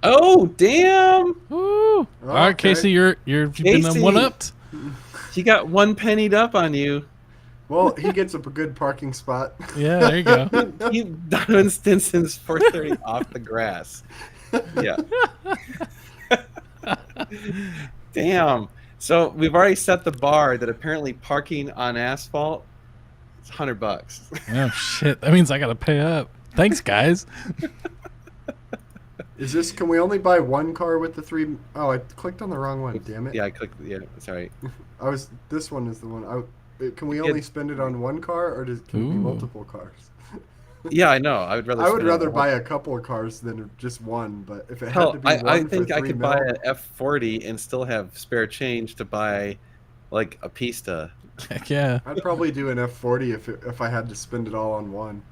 [SPEAKER 1] Oh, damn!
[SPEAKER 2] Woo! All right,
[SPEAKER 3] okay.
[SPEAKER 2] Casey, you've been
[SPEAKER 1] Casey.
[SPEAKER 2] one upped.
[SPEAKER 1] He got 1 pennied up on you.
[SPEAKER 3] Well, he gets a good parking spot.
[SPEAKER 2] Yeah, there you go.
[SPEAKER 1] He Donovan Stinson's 430 off the grass. Yeah. Damn. So we've already set the bar that apparently parking on asphalt is $100.
[SPEAKER 2] Oh shit! That means I gotta pay up. Thanks, guys.
[SPEAKER 3] Is this? Can we only buy one car with the 3? Oh, I clicked on the wrong one. Damn it.
[SPEAKER 1] Yeah, I clicked. Yeah, sorry.
[SPEAKER 3] This one is the one. Can we only spend it on one car, or can it be
[SPEAKER 2] Ooh.
[SPEAKER 3] multiple cars?
[SPEAKER 1] Yeah, I know. I would rather.
[SPEAKER 3] I would
[SPEAKER 1] spend it on
[SPEAKER 3] rather
[SPEAKER 1] one.
[SPEAKER 3] buy a couple of cars than just one. But if it had
[SPEAKER 1] Hell,
[SPEAKER 3] to be one
[SPEAKER 1] I
[SPEAKER 3] for
[SPEAKER 1] think I
[SPEAKER 3] 3
[SPEAKER 1] could
[SPEAKER 3] mil,
[SPEAKER 1] buy an F40 and still have spare change to buy, like a Pista.
[SPEAKER 2] Heck yeah.
[SPEAKER 3] I'd probably do an F40 if I had to spend it all on one.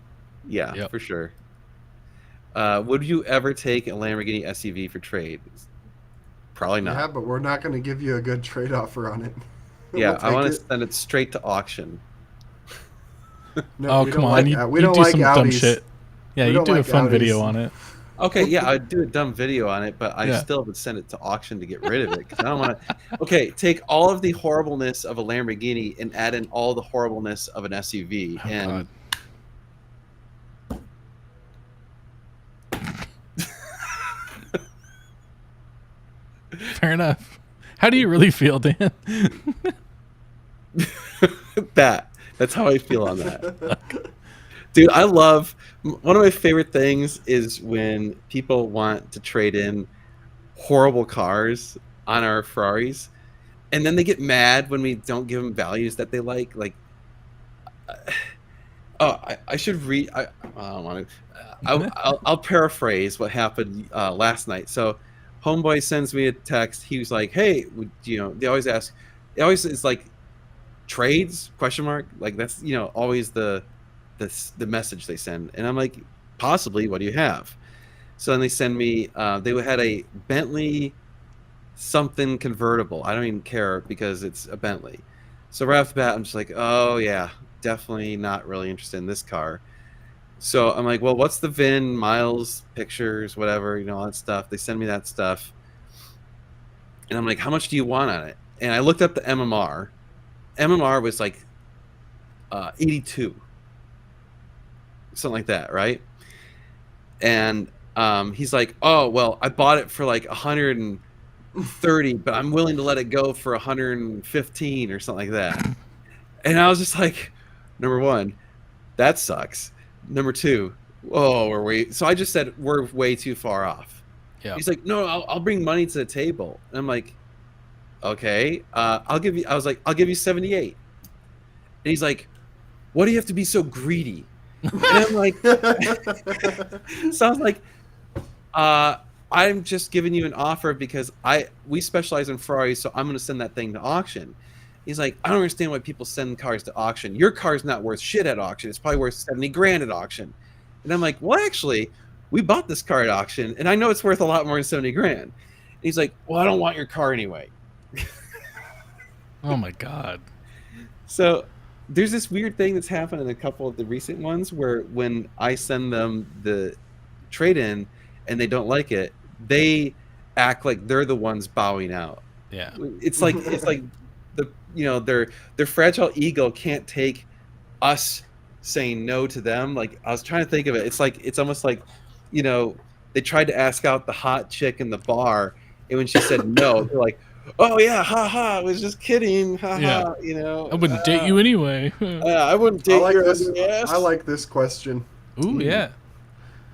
[SPEAKER 1] Yeah,
[SPEAKER 2] Yep.
[SPEAKER 1] for sure. Would you ever take a Lamborghini SUV for trade? Probably not.
[SPEAKER 3] Yeah, but we're not going to give you a good trade offer on it.
[SPEAKER 1] Yeah,
[SPEAKER 3] We'll
[SPEAKER 1] I want to
[SPEAKER 3] take
[SPEAKER 1] send it straight to auction.
[SPEAKER 3] it. No,
[SPEAKER 2] Oh
[SPEAKER 3] we
[SPEAKER 2] come
[SPEAKER 3] don't
[SPEAKER 2] on,
[SPEAKER 3] like,
[SPEAKER 2] you
[SPEAKER 3] we
[SPEAKER 2] do
[SPEAKER 3] don't like
[SPEAKER 2] some
[SPEAKER 3] Audis.
[SPEAKER 2] dumb shit. Yeah,
[SPEAKER 3] We
[SPEAKER 2] you
[SPEAKER 3] don't
[SPEAKER 2] do a
[SPEAKER 3] like
[SPEAKER 2] fun video
[SPEAKER 3] Audis.
[SPEAKER 2] on it.
[SPEAKER 1] Okay, yeah, I'd do a dumb video on it, but I
[SPEAKER 2] Yeah.
[SPEAKER 1] still would send it to auction to get rid of it because I don't want to. Okay, take all of the horribleness of a Lamborghini and add in all the horribleness of an SUV,
[SPEAKER 2] Oh,
[SPEAKER 1] and
[SPEAKER 2] Fair enough. How do you really feel, Dan?
[SPEAKER 1] that's how I feel on that. Dude, I love one of my favorite things is when people want to trade in horrible cars on our Ferraris, and then they get mad when we don't give them values that they like. Like, I should read. I don't want to. I'll paraphrase what happened last night. So, homeboy sends me a text. He was like, "Hey, they always ask. It always is like trades ? Like that's always the message they send." And I'm like, possibly. What do you have? So then they send me. They had a Bentley something convertible. I don't even care because it's a Bentley. So right off the bat, I'm just like, oh yeah, definitely not really interested in this car. So I'm like, well, what's the VIN, miles, pictures, whatever, all that stuff. They send me that stuff. And I'm like, how much do you want on it? And I looked up the MMR. MMR was like 82. Something like that, right? And he's like, oh, well, I bought it for like 130, but I'm willing to let it go for 115 or something like that. And I was just like, number one, that sucks. Number two, so I just said we're way too far off.
[SPEAKER 2] Yeah.
[SPEAKER 1] He's like, no, I'll bring money to the table. And I'm like, okay, I'll give you 78. And he's like, what do you have to be so greedy? And I'm like, so I was like, I'm just giving you an offer because we specialize in Ferraris, so I'm going to send that thing to auction. He's like, I don't understand why people send cars to auction. Your car's not worth shit at auction. It's probably worth 70 grand at auction. And I'm like, well, actually, we bought this car at auction, and I know it's worth a lot more than 70 grand. And he's like, well, I don't want your car anyway.
[SPEAKER 2] Oh my God.
[SPEAKER 1] So there's this weird thing that's happened in a couple of the recent ones where when I send them the trade-in and they don't like it, they act like they're the ones bowing out.
[SPEAKER 2] Yeah.
[SPEAKER 1] It's like their fragile ego can't take us saying no to them. Like, I was trying to think of it. It's almost like, they tried to ask out the hot chick in the bar, and when she said no, they're like, oh yeah, ha ha, I was just kidding, ha ha.
[SPEAKER 2] I wouldn't date you anyway.
[SPEAKER 1] I wouldn't date your ass.
[SPEAKER 3] I like this question.
[SPEAKER 2] Ooh, yeah.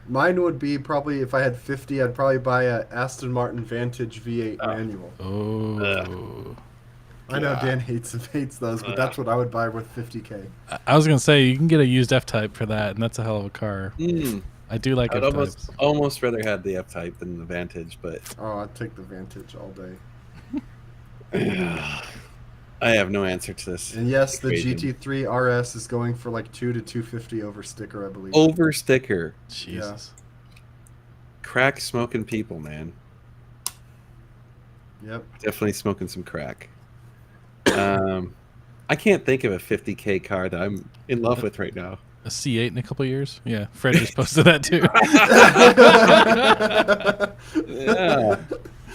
[SPEAKER 3] Mine would be probably, if I had 50, I'd probably buy a Aston Martin Vantage V8 manual.
[SPEAKER 2] Oh.
[SPEAKER 3] I know Dan hates those, but that's what I would buy with 50K.
[SPEAKER 2] I was gonna say you can get a used F-Type for that, and that's a hell of a car. I do like
[SPEAKER 1] I'd
[SPEAKER 2] F-Types.
[SPEAKER 1] almost rather have the F-Type than the Vantage, but
[SPEAKER 3] I'd take the Vantage all day.
[SPEAKER 1] I have no answer to this.
[SPEAKER 3] And yes, the GT3 RS is going for like 2 to 250 over sticker, I believe.
[SPEAKER 1] Over sticker.
[SPEAKER 2] Jesus.
[SPEAKER 1] Crack smoking people, man.
[SPEAKER 3] Yep.
[SPEAKER 1] Definitely smoking some crack. I can't think of a 50K car that I'm in love with right now.
[SPEAKER 2] A C8 in a couple of years? Yeah, Fred just posted that too.
[SPEAKER 1] Yeah.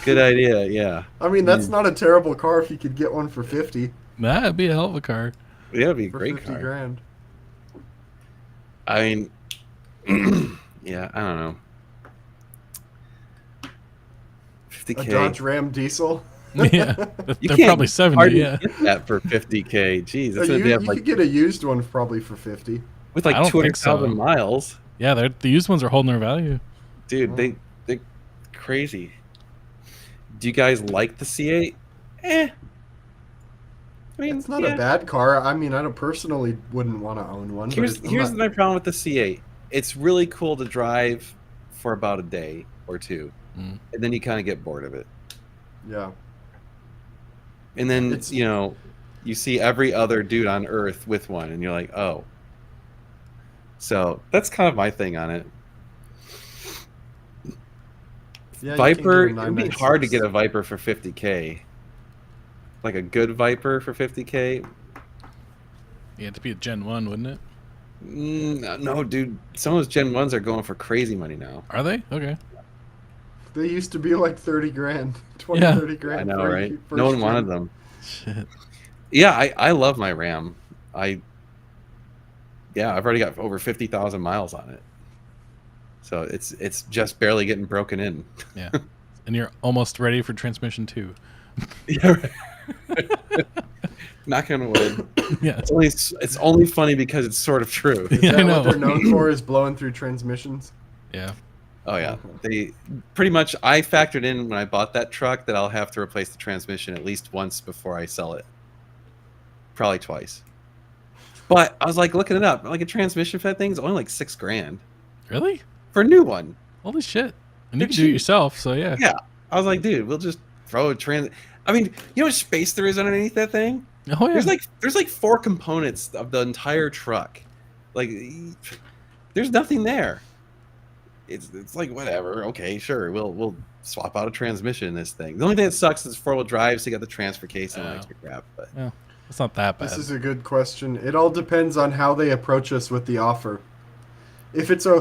[SPEAKER 1] Good idea, yeah.
[SPEAKER 3] I mean, that's not a terrible car if you could get one for 50.
[SPEAKER 2] That'd be a hell of a car.
[SPEAKER 1] Yeah, it'd be a
[SPEAKER 3] For
[SPEAKER 1] great
[SPEAKER 3] 50
[SPEAKER 1] car.
[SPEAKER 3] grand.
[SPEAKER 1] I mean, yeah, I don't know.
[SPEAKER 3] A
[SPEAKER 1] 50K.
[SPEAKER 3] Dodge Ram diesel.
[SPEAKER 2] Yeah,
[SPEAKER 1] You
[SPEAKER 2] they're
[SPEAKER 1] can't
[SPEAKER 2] probably 70.
[SPEAKER 1] hardly
[SPEAKER 2] Yeah,
[SPEAKER 1] get that for 50K. Jeez, that's
[SPEAKER 3] you
[SPEAKER 1] what they have
[SPEAKER 3] you
[SPEAKER 1] like
[SPEAKER 3] could get a used one probably for 50.
[SPEAKER 1] with
[SPEAKER 2] I
[SPEAKER 1] like
[SPEAKER 2] don't think so.
[SPEAKER 1] 200,000 miles.
[SPEAKER 2] yeah. The used ones are holding their value.
[SPEAKER 1] Dude, they're crazy. Do you guys like the C8? I mean,
[SPEAKER 3] It's not a bad car. I mean, I don't personally wouldn't want to own one.
[SPEAKER 1] Here's my problem with the C8. It's really cool to drive for about a day or two, and then you kind of get bored of it.
[SPEAKER 3] Yeah.
[SPEAKER 1] And then you see every other dude on Earth with one, and you're like, oh. So that's kind of my thing on it.
[SPEAKER 3] Yeah,
[SPEAKER 1] Viper, it would be hard to get a Viper for 50K. Like a good Viper for 50K.
[SPEAKER 2] Yeah, it'd be a Gen 1, wouldn't it?
[SPEAKER 1] No, dude. Some of those Gen 1s are going for crazy money now.
[SPEAKER 2] Are they? Okay.
[SPEAKER 3] They used to be like 30 grand, 20,
[SPEAKER 2] Yeah.
[SPEAKER 3] 30 grand.
[SPEAKER 1] I know,
[SPEAKER 3] for a
[SPEAKER 1] right?
[SPEAKER 3] first
[SPEAKER 1] No one
[SPEAKER 3] gen.
[SPEAKER 1] wanted them.
[SPEAKER 2] Shit.
[SPEAKER 1] Yeah, I love my Ram. I've already got over 50,000 miles on it. So it's just barely getting broken in.
[SPEAKER 2] Yeah. And you're almost ready for transmission 2.
[SPEAKER 1] Yeah, right. Knock on wood.
[SPEAKER 2] Yeah.
[SPEAKER 1] It's only funny because it's sort of true.
[SPEAKER 3] Is
[SPEAKER 2] Yeah, I
[SPEAKER 3] that
[SPEAKER 2] know.
[SPEAKER 3] what they're known for? Is blowing through transmissions?
[SPEAKER 2] Yeah.
[SPEAKER 1] Oh yeah,
[SPEAKER 3] Okay.
[SPEAKER 1] they pretty much. I factored in when I bought that truck that I'll have to replace the transmission at least once before I sell it. Probably twice. But I was like looking it up. Like a transmission for that thing is only like $6,000
[SPEAKER 2] Really?
[SPEAKER 1] for a new one.
[SPEAKER 2] Holy shit. And
[SPEAKER 1] They're
[SPEAKER 2] you can do it
[SPEAKER 1] cheap.
[SPEAKER 2] yourself, so yeah.
[SPEAKER 1] Yeah, I was like, dude, we'll just throw a trans. I mean, you know how much space there is underneath that thing?
[SPEAKER 2] Oh yeah.
[SPEAKER 1] There's like 4 components of the entire truck. Like, there's nothing there. It's like whatever. Okay, sure. We'll swap out a transmission in this thing. The only thing that sucks is 4-wheel drive, so you got the transfer case and all that extra crap. But
[SPEAKER 2] It's not that bad.
[SPEAKER 3] This is a good question. It all depends on how they approach us with the offer. If it's a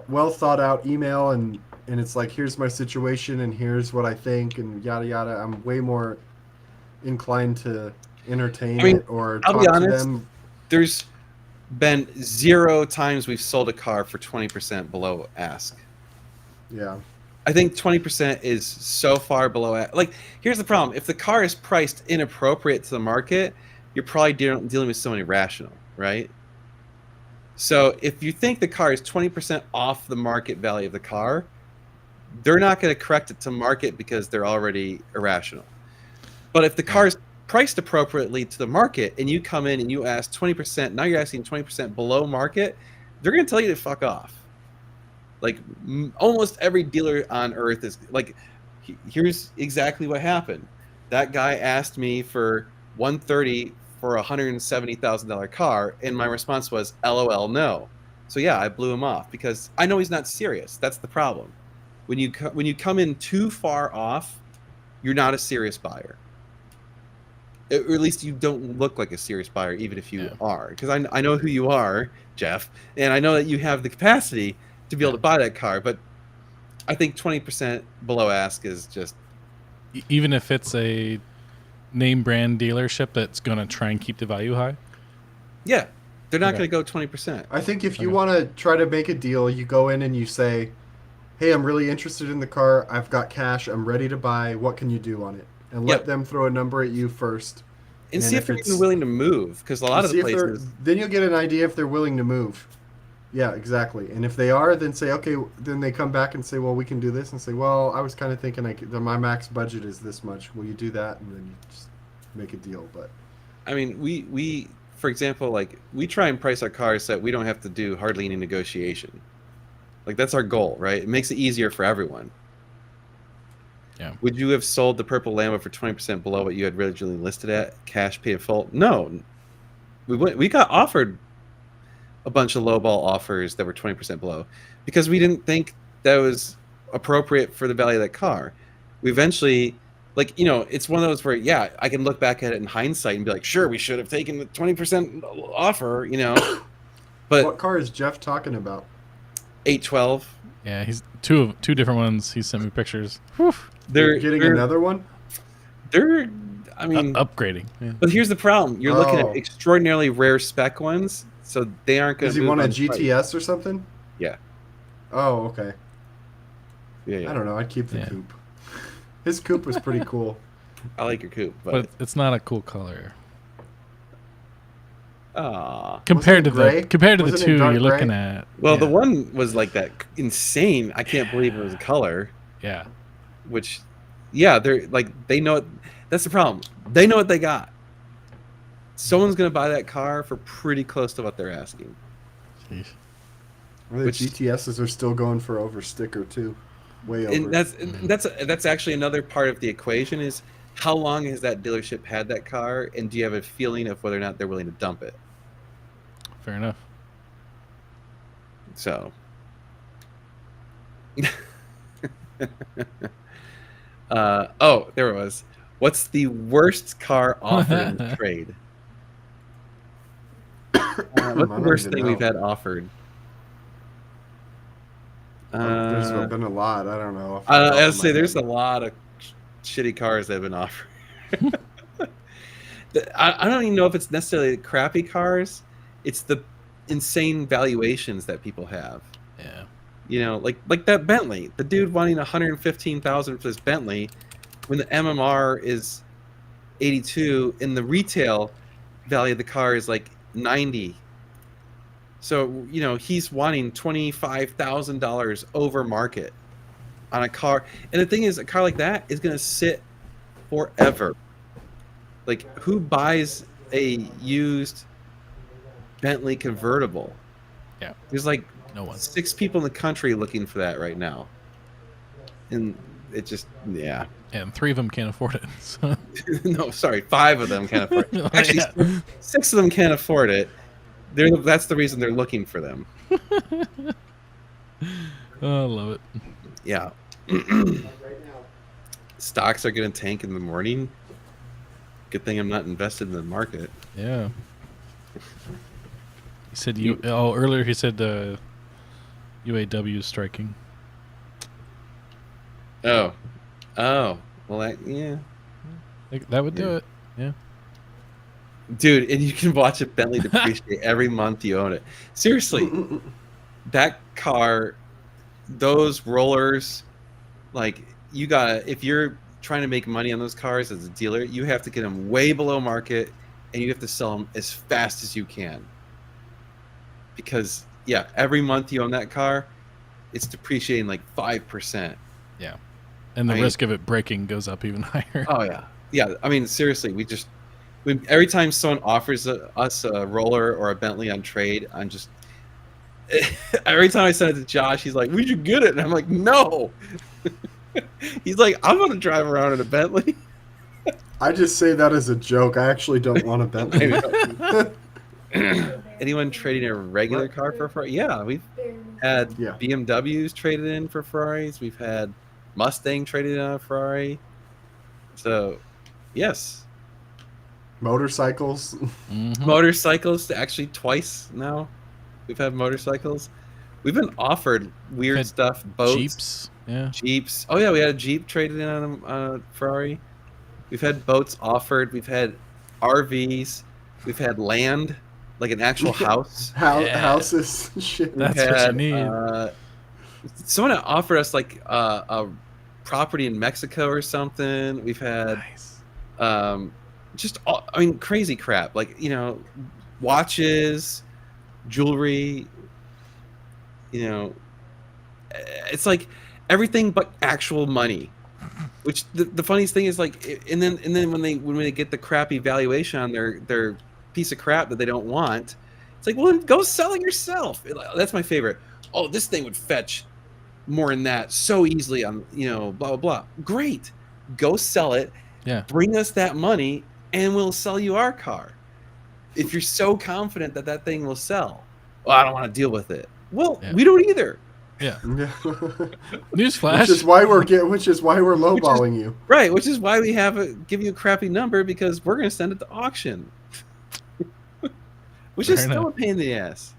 [SPEAKER 3] well thought out email and it's like, here's my situation and here's what I think and yada yada, I'm way more inclined to entertain it or
[SPEAKER 1] I'll
[SPEAKER 3] talk
[SPEAKER 1] be
[SPEAKER 3] to
[SPEAKER 1] honest,
[SPEAKER 3] them.
[SPEAKER 1] there's been 0 times we've sold a car for 20% below ask.
[SPEAKER 3] Yeah.
[SPEAKER 1] I think 20% is so far below. Like, here's the problem: if the car is priced inappropriate to the market, you're probably dealing with someone irrational, right? So if you think the car is 20% off the market value of the car, they're not going to correct it to market because they're already irrational. But if the car is priced appropriately to the market and you come in and you ask 20%, now you're asking 20% below market, they're going to tell you to fuck off. Like almost every dealer on earth is like, here's exactly what happened. That guy asked me for $130 for a $170,000 car, and my response was, "LOL, no." So yeah, I blew him off because I know he's not serious. That's the problem. When you come in too far off, you're not a serious buyer. Or at least you don't look like a serious buyer, even if you are. Because I know who you are, Jeff, and I know that you have the capacity to be able to buy that car. But I think 20% below ask is just...
[SPEAKER 2] Even if it's a name brand dealership that's going to try and keep the value high?
[SPEAKER 1] Yeah. They're not going to go 20%.
[SPEAKER 3] I think if you want to try to make a deal, you go in and you say, hey, I'm really interested in the car. I've got cash. I'm ready to buy. What can you do on it? And let them throw a number at you first.
[SPEAKER 1] And see if they're even willing to move. Because a lot of the places...
[SPEAKER 3] Then you'll get an idea if they're willing to move. Yeah, exactly. And if they are, then say, okay, then they come back and say, well, we can do this. And say, well, I was kind of thinking my max budget is this much. Will you do that? And then you just make a deal. But
[SPEAKER 1] I mean, we for example, like we try and price our cars so that we don't have to do hardly any negotiation. Like that's our goal, right? It makes it easier for everyone.
[SPEAKER 2] Yeah.
[SPEAKER 1] Would you have sold the purple Lambo for 20% below what you had originally listed at, cash pay in full? No. We got offered a bunch of lowball offers that were 20% below because we didn't think that was appropriate for the value of that car. We eventually, like, you know, it's one of those where, yeah, I can look back at it in hindsight and be like, sure, we should have taken the 20% offer, you know. But
[SPEAKER 3] what car is Jeff talking about?
[SPEAKER 1] 812.
[SPEAKER 2] Yeah, he's two different ones. He sent me pictures. Whew.
[SPEAKER 3] They're getting another one?
[SPEAKER 1] They're, I mean,
[SPEAKER 2] upgrading. Yeah.
[SPEAKER 1] But here's the problem: you're looking at extraordinarily rare spec ones, so they aren't going to.
[SPEAKER 3] Does he want a GTS or something?
[SPEAKER 1] Yeah.
[SPEAKER 3] Oh, okay.
[SPEAKER 1] Yeah.
[SPEAKER 3] I don't know. I'd keep the coupe. His coupe was pretty cool.
[SPEAKER 1] I like your coupe,
[SPEAKER 2] but it's not a cool color.
[SPEAKER 1] Compared
[SPEAKER 2] to the two you're looking at.
[SPEAKER 1] Well, the one was like that insane. I can't believe it was a color.
[SPEAKER 2] Yeah.
[SPEAKER 1] Which, yeah, they're like they know it. That's the problem. They know what they got. Someone's gonna buy that car for pretty close to what they're asking.
[SPEAKER 2] Jeez.
[SPEAKER 3] Well, the GTSs are still going for over sticker too, way over.
[SPEAKER 1] And that's actually another part of the equation is how long has that dealership had that car, and do you have a feeling of whether or not they're willing to dump it?
[SPEAKER 2] Fair enough.
[SPEAKER 1] So. Oh, there it was. What's the worst car offered in the trade? What's the
[SPEAKER 3] don't
[SPEAKER 1] worst
[SPEAKER 3] even
[SPEAKER 1] thing we've
[SPEAKER 3] know.
[SPEAKER 1] had offered?
[SPEAKER 3] There's been a lot. I don't know. Off the
[SPEAKER 1] I
[SPEAKER 3] top
[SPEAKER 1] would
[SPEAKER 3] of my
[SPEAKER 1] say there's a
[SPEAKER 3] head.
[SPEAKER 1] lot of shitty cars that have been offered. I don't even know if it's necessarily crappy cars. It's the insane valuations that people have.
[SPEAKER 2] Yeah.
[SPEAKER 1] You know, like that Bentley. The dude wanting 115,000 for this Bentley when the MMR is 82 and the retail value of the car is like 90. So, you know, he's wanting $25,000 over market on a car. And the thing is, a car like that is going to sit forever. Like, who buys a used Bentley convertible?
[SPEAKER 2] Yeah.
[SPEAKER 1] There's like
[SPEAKER 2] No one.
[SPEAKER 1] 6 people in the country looking for that right now. And it just, yeah.
[SPEAKER 2] And 3 of them can't afford it. So.
[SPEAKER 1] No, sorry, 5 of them can't afford it. Actually,
[SPEAKER 2] Yeah.
[SPEAKER 1] 6 of them can't afford it. That's the reason they're looking for them.
[SPEAKER 2] Oh, I love it.
[SPEAKER 1] Yeah. Stocks are going to tank in the morning. Good thing I'm not invested in the market.
[SPEAKER 2] Yeah. He said earlier he said UAW is striking.
[SPEAKER 1] Oh. Well, yeah.
[SPEAKER 2] That would do it. Yeah.
[SPEAKER 1] Dude, and you can watch a Bentley depreciate every month you own it. Seriously, that car, those rollers, like, you gotta, if you're trying to make money on those cars as a dealer, you have to get them way below market and you have to sell them as fast as you can. Because, yeah, every month you own that car, it's depreciating like 5%.
[SPEAKER 2] Yeah. And the risk of it breaking goes up even higher.
[SPEAKER 1] Oh, yeah. Yeah, I mean, seriously, every time someone offers us a roller or a Bentley on trade, I'm just, every time I send it to Josh, he's like, we should get it. And I'm like, no. He's like, I'm going to drive around in a Bentley.
[SPEAKER 3] I just say that as a joke. I actually don't want a Bentley.
[SPEAKER 1] Anyone trading a regular car for a Ferrari? Yeah, we've had BMWs traded in for Ferraris. We've had Mustang traded in on a Ferrari. So, yes.
[SPEAKER 3] Motorcycles.
[SPEAKER 2] Mm-hmm.
[SPEAKER 1] Motorcycles, actually twice now. We've had motorcycles. We've been offered weird stuff. Boats.
[SPEAKER 2] Jeeps. Yeah.
[SPEAKER 1] Jeeps. Oh, yeah, we had a Jeep traded in on a Ferrari. We've had boats offered. We've had RVs. We've had land, like an actual house.
[SPEAKER 3] Houses. Shit.
[SPEAKER 2] That's what you need.
[SPEAKER 1] Someone offered us like a property in Mexico or something. We've had just all, I mean, crazy crap. Like, you know, watches, jewelry. You know, it's like everything but actual money. Which the funniest thing is, like, and then when they get the crappy valuation on their piece of crap that they don't want, it's like, well, then go sell it yourself. That's my favorite. Oh, this thing would fetch more than that so easily on, you know, blah blah blah. Great, go sell it.
[SPEAKER 2] Yeah.
[SPEAKER 1] Bring us that money, and we'll sell you our car. If you're so confident that that thing will sell, well, I don't want to deal with it. Well, we don't either.
[SPEAKER 2] Yeah. Newsflash.
[SPEAKER 3] Which is why we're lowballing you.
[SPEAKER 1] Right, which is why we give you a crappy number, because we're going to send it to auction. Which is still a pain in the ass.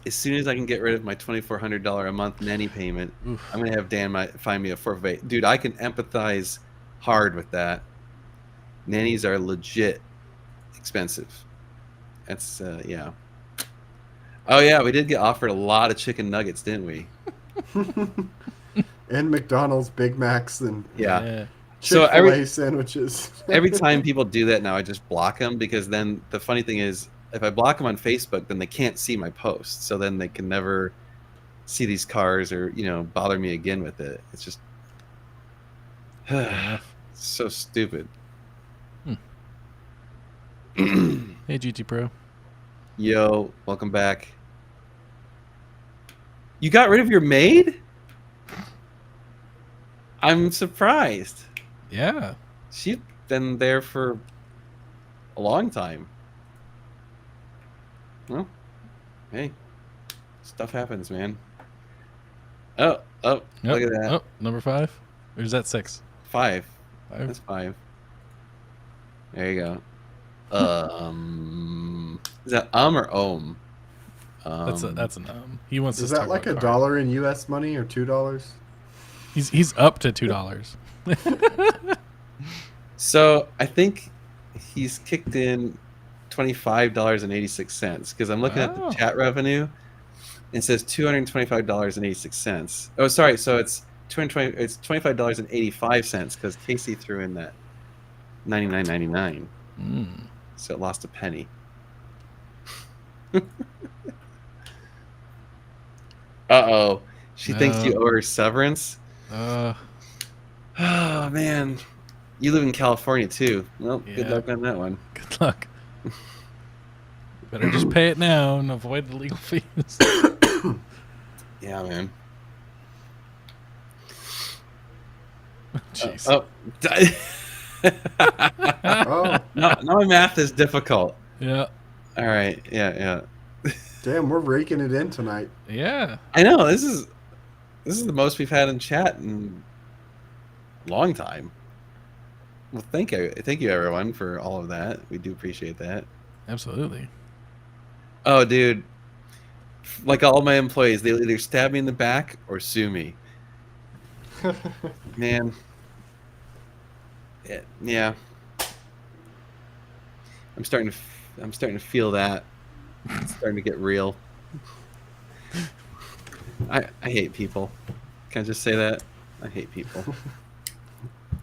[SPEAKER 1] As soon as I can get rid of my $2,400 a month nanny payment, I'm going to have Dan find me a 4x8. Dude, I can empathize hard with that. Nannies are legit expensive. That's, yeah. Oh, yeah, we did get offered a lot of chicken nuggets, didn't we?
[SPEAKER 3] And McDonald's Big Macs and Chick-fil-A sandwiches.
[SPEAKER 1] Every time people do that now, I just block them, because then the funny thing is, if I block them on Facebook, then they can't see my posts. So then they can never see these cars or, you know, bother me again with it. It's just so stupid.
[SPEAKER 2] Hey, GT Pro.
[SPEAKER 1] Yo, welcome back. You got rid of your maid? I'm surprised.
[SPEAKER 2] Yeah.
[SPEAKER 1] She's been there for a long time. Well, hey, stuff happens, man. Oh, look at that.
[SPEAKER 2] Oh, number 5? Or is that 6?
[SPEAKER 1] 5. That's 5. There you go. Is that or ohm?
[SPEAKER 2] That's an He wants
[SPEAKER 3] Is
[SPEAKER 2] to
[SPEAKER 3] that
[SPEAKER 2] talk
[SPEAKER 3] like
[SPEAKER 2] about
[SPEAKER 3] $1 in U.S. money or $2?
[SPEAKER 2] He's up to $2.
[SPEAKER 1] So I think he's kicked in $25.86 because I'm looking at the
[SPEAKER 2] Oh.
[SPEAKER 1] chat revenue. It says $225.86. Oh, sorry. So it's It's $25.85 because Casey threw in that $99.99. So it lost a penny. Uh-oh. She thinks you owe her severance. Oh man. You live in California too. Well, good luck on that one.
[SPEAKER 2] Good luck. Better just pay it now and avoid the legal fees.
[SPEAKER 1] Yeah, man.
[SPEAKER 2] Jeez.
[SPEAKER 1] Now my math is difficult.
[SPEAKER 2] Yeah.
[SPEAKER 1] All right. Yeah.
[SPEAKER 3] Damn, we're raking it in tonight.
[SPEAKER 2] Yeah.
[SPEAKER 1] I know. This is the most we've had in chat in a long time. Well, thank you everyone for all of that. We do appreciate that.
[SPEAKER 2] Absolutely.
[SPEAKER 1] Oh, dude. Like all my employees, they'll either stab me in the back or sue me. Man. Yeah. I'm starting to feel that. It's starting to get real. I hate people. Can I just say that? I hate people.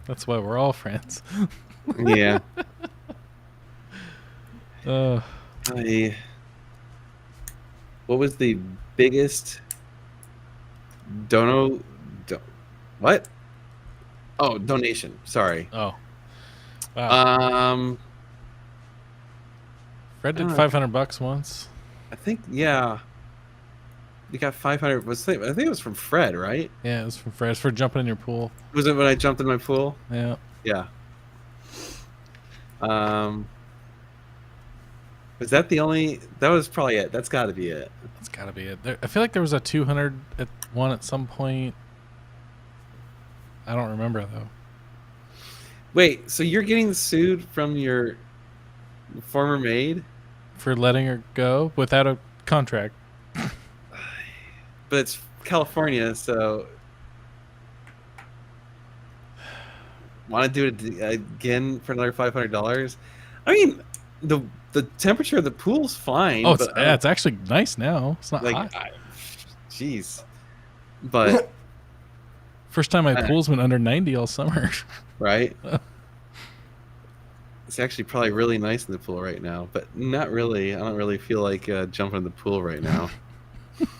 [SPEAKER 2] That's why we're all friends.
[SPEAKER 1] Yeah. What was the biggest what? Oh, donation. Sorry.
[SPEAKER 2] Oh. Wow. Fred did $500 once.
[SPEAKER 1] I think we got 500. I think it was from Fred, right?
[SPEAKER 2] Yeah, it was from Fred. It's for jumping in your pool.
[SPEAKER 1] Was it when I jumped in my pool?
[SPEAKER 2] Yeah.
[SPEAKER 1] Yeah. Was that the only? That was probably it. That's got to be it.
[SPEAKER 2] That's got to be it. I feel like there was a 200 one at some point. I don't remember though.
[SPEAKER 1] Wait, so you're getting sued from your former maid
[SPEAKER 2] for letting her go without a contract?
[SPEAKER 1] But it's California, so want to do it again for another $500? I mean, the temperature of the pool's fine.
[SPEAKER 2] Oh, it's actually nice now. It's not hot.
[SPEAKER 1] Jeez. But
[SPEAKER 2] first time my pool's been under 90 all summer.
[SPEAKER 1] Right? It's actually probably really nice in the pool right now, but not really. I don't really feel like jumping in the pool right now.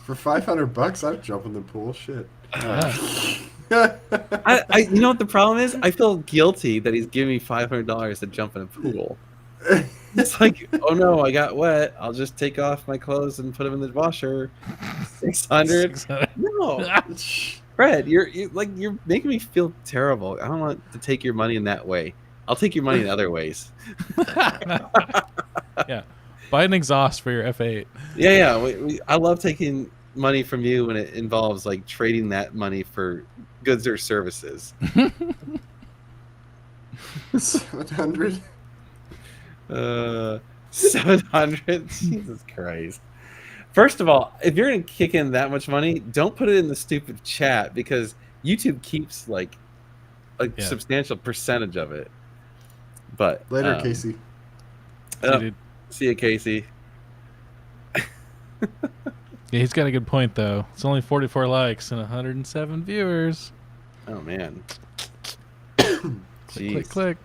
[SPEAKER 3] For $500, I'd jump in the pool. Shit.
[SPEAKER 1] I you know what the problem is? I feel guilty that he's giving me $500 to jump in a pool. It's like, oh no, I got wet. I'll just take off my clothes and put them in the washer. 600? No, Fred, you're making me feel terrible. I don't want to take your money in that way. I'll take your money in other ways.
[SPEAKER 2] Yeah, buy an exhaust for your F8.
[SPEAKER 1] Yeah. I love taking money from you when it involves like trading that money for goods or services.
[SPEAKER 3] 700.
[SPEAKER 1] 700. Jesus Christ. First of all, if you're gonna kick in that much money, don't put it in the stupid chat because YouTube keeps like a substantial percentage of it. But
[SPEAKER 3] later, Casey.
[SPEAKER 1] See you, Casey.
[SPEAKER 2] Yeah, he's got a good point though. It's only 44 likes and 107 viewers.
[SPEAKER 1] Oh man.
[SPEAKER 2] Click, click,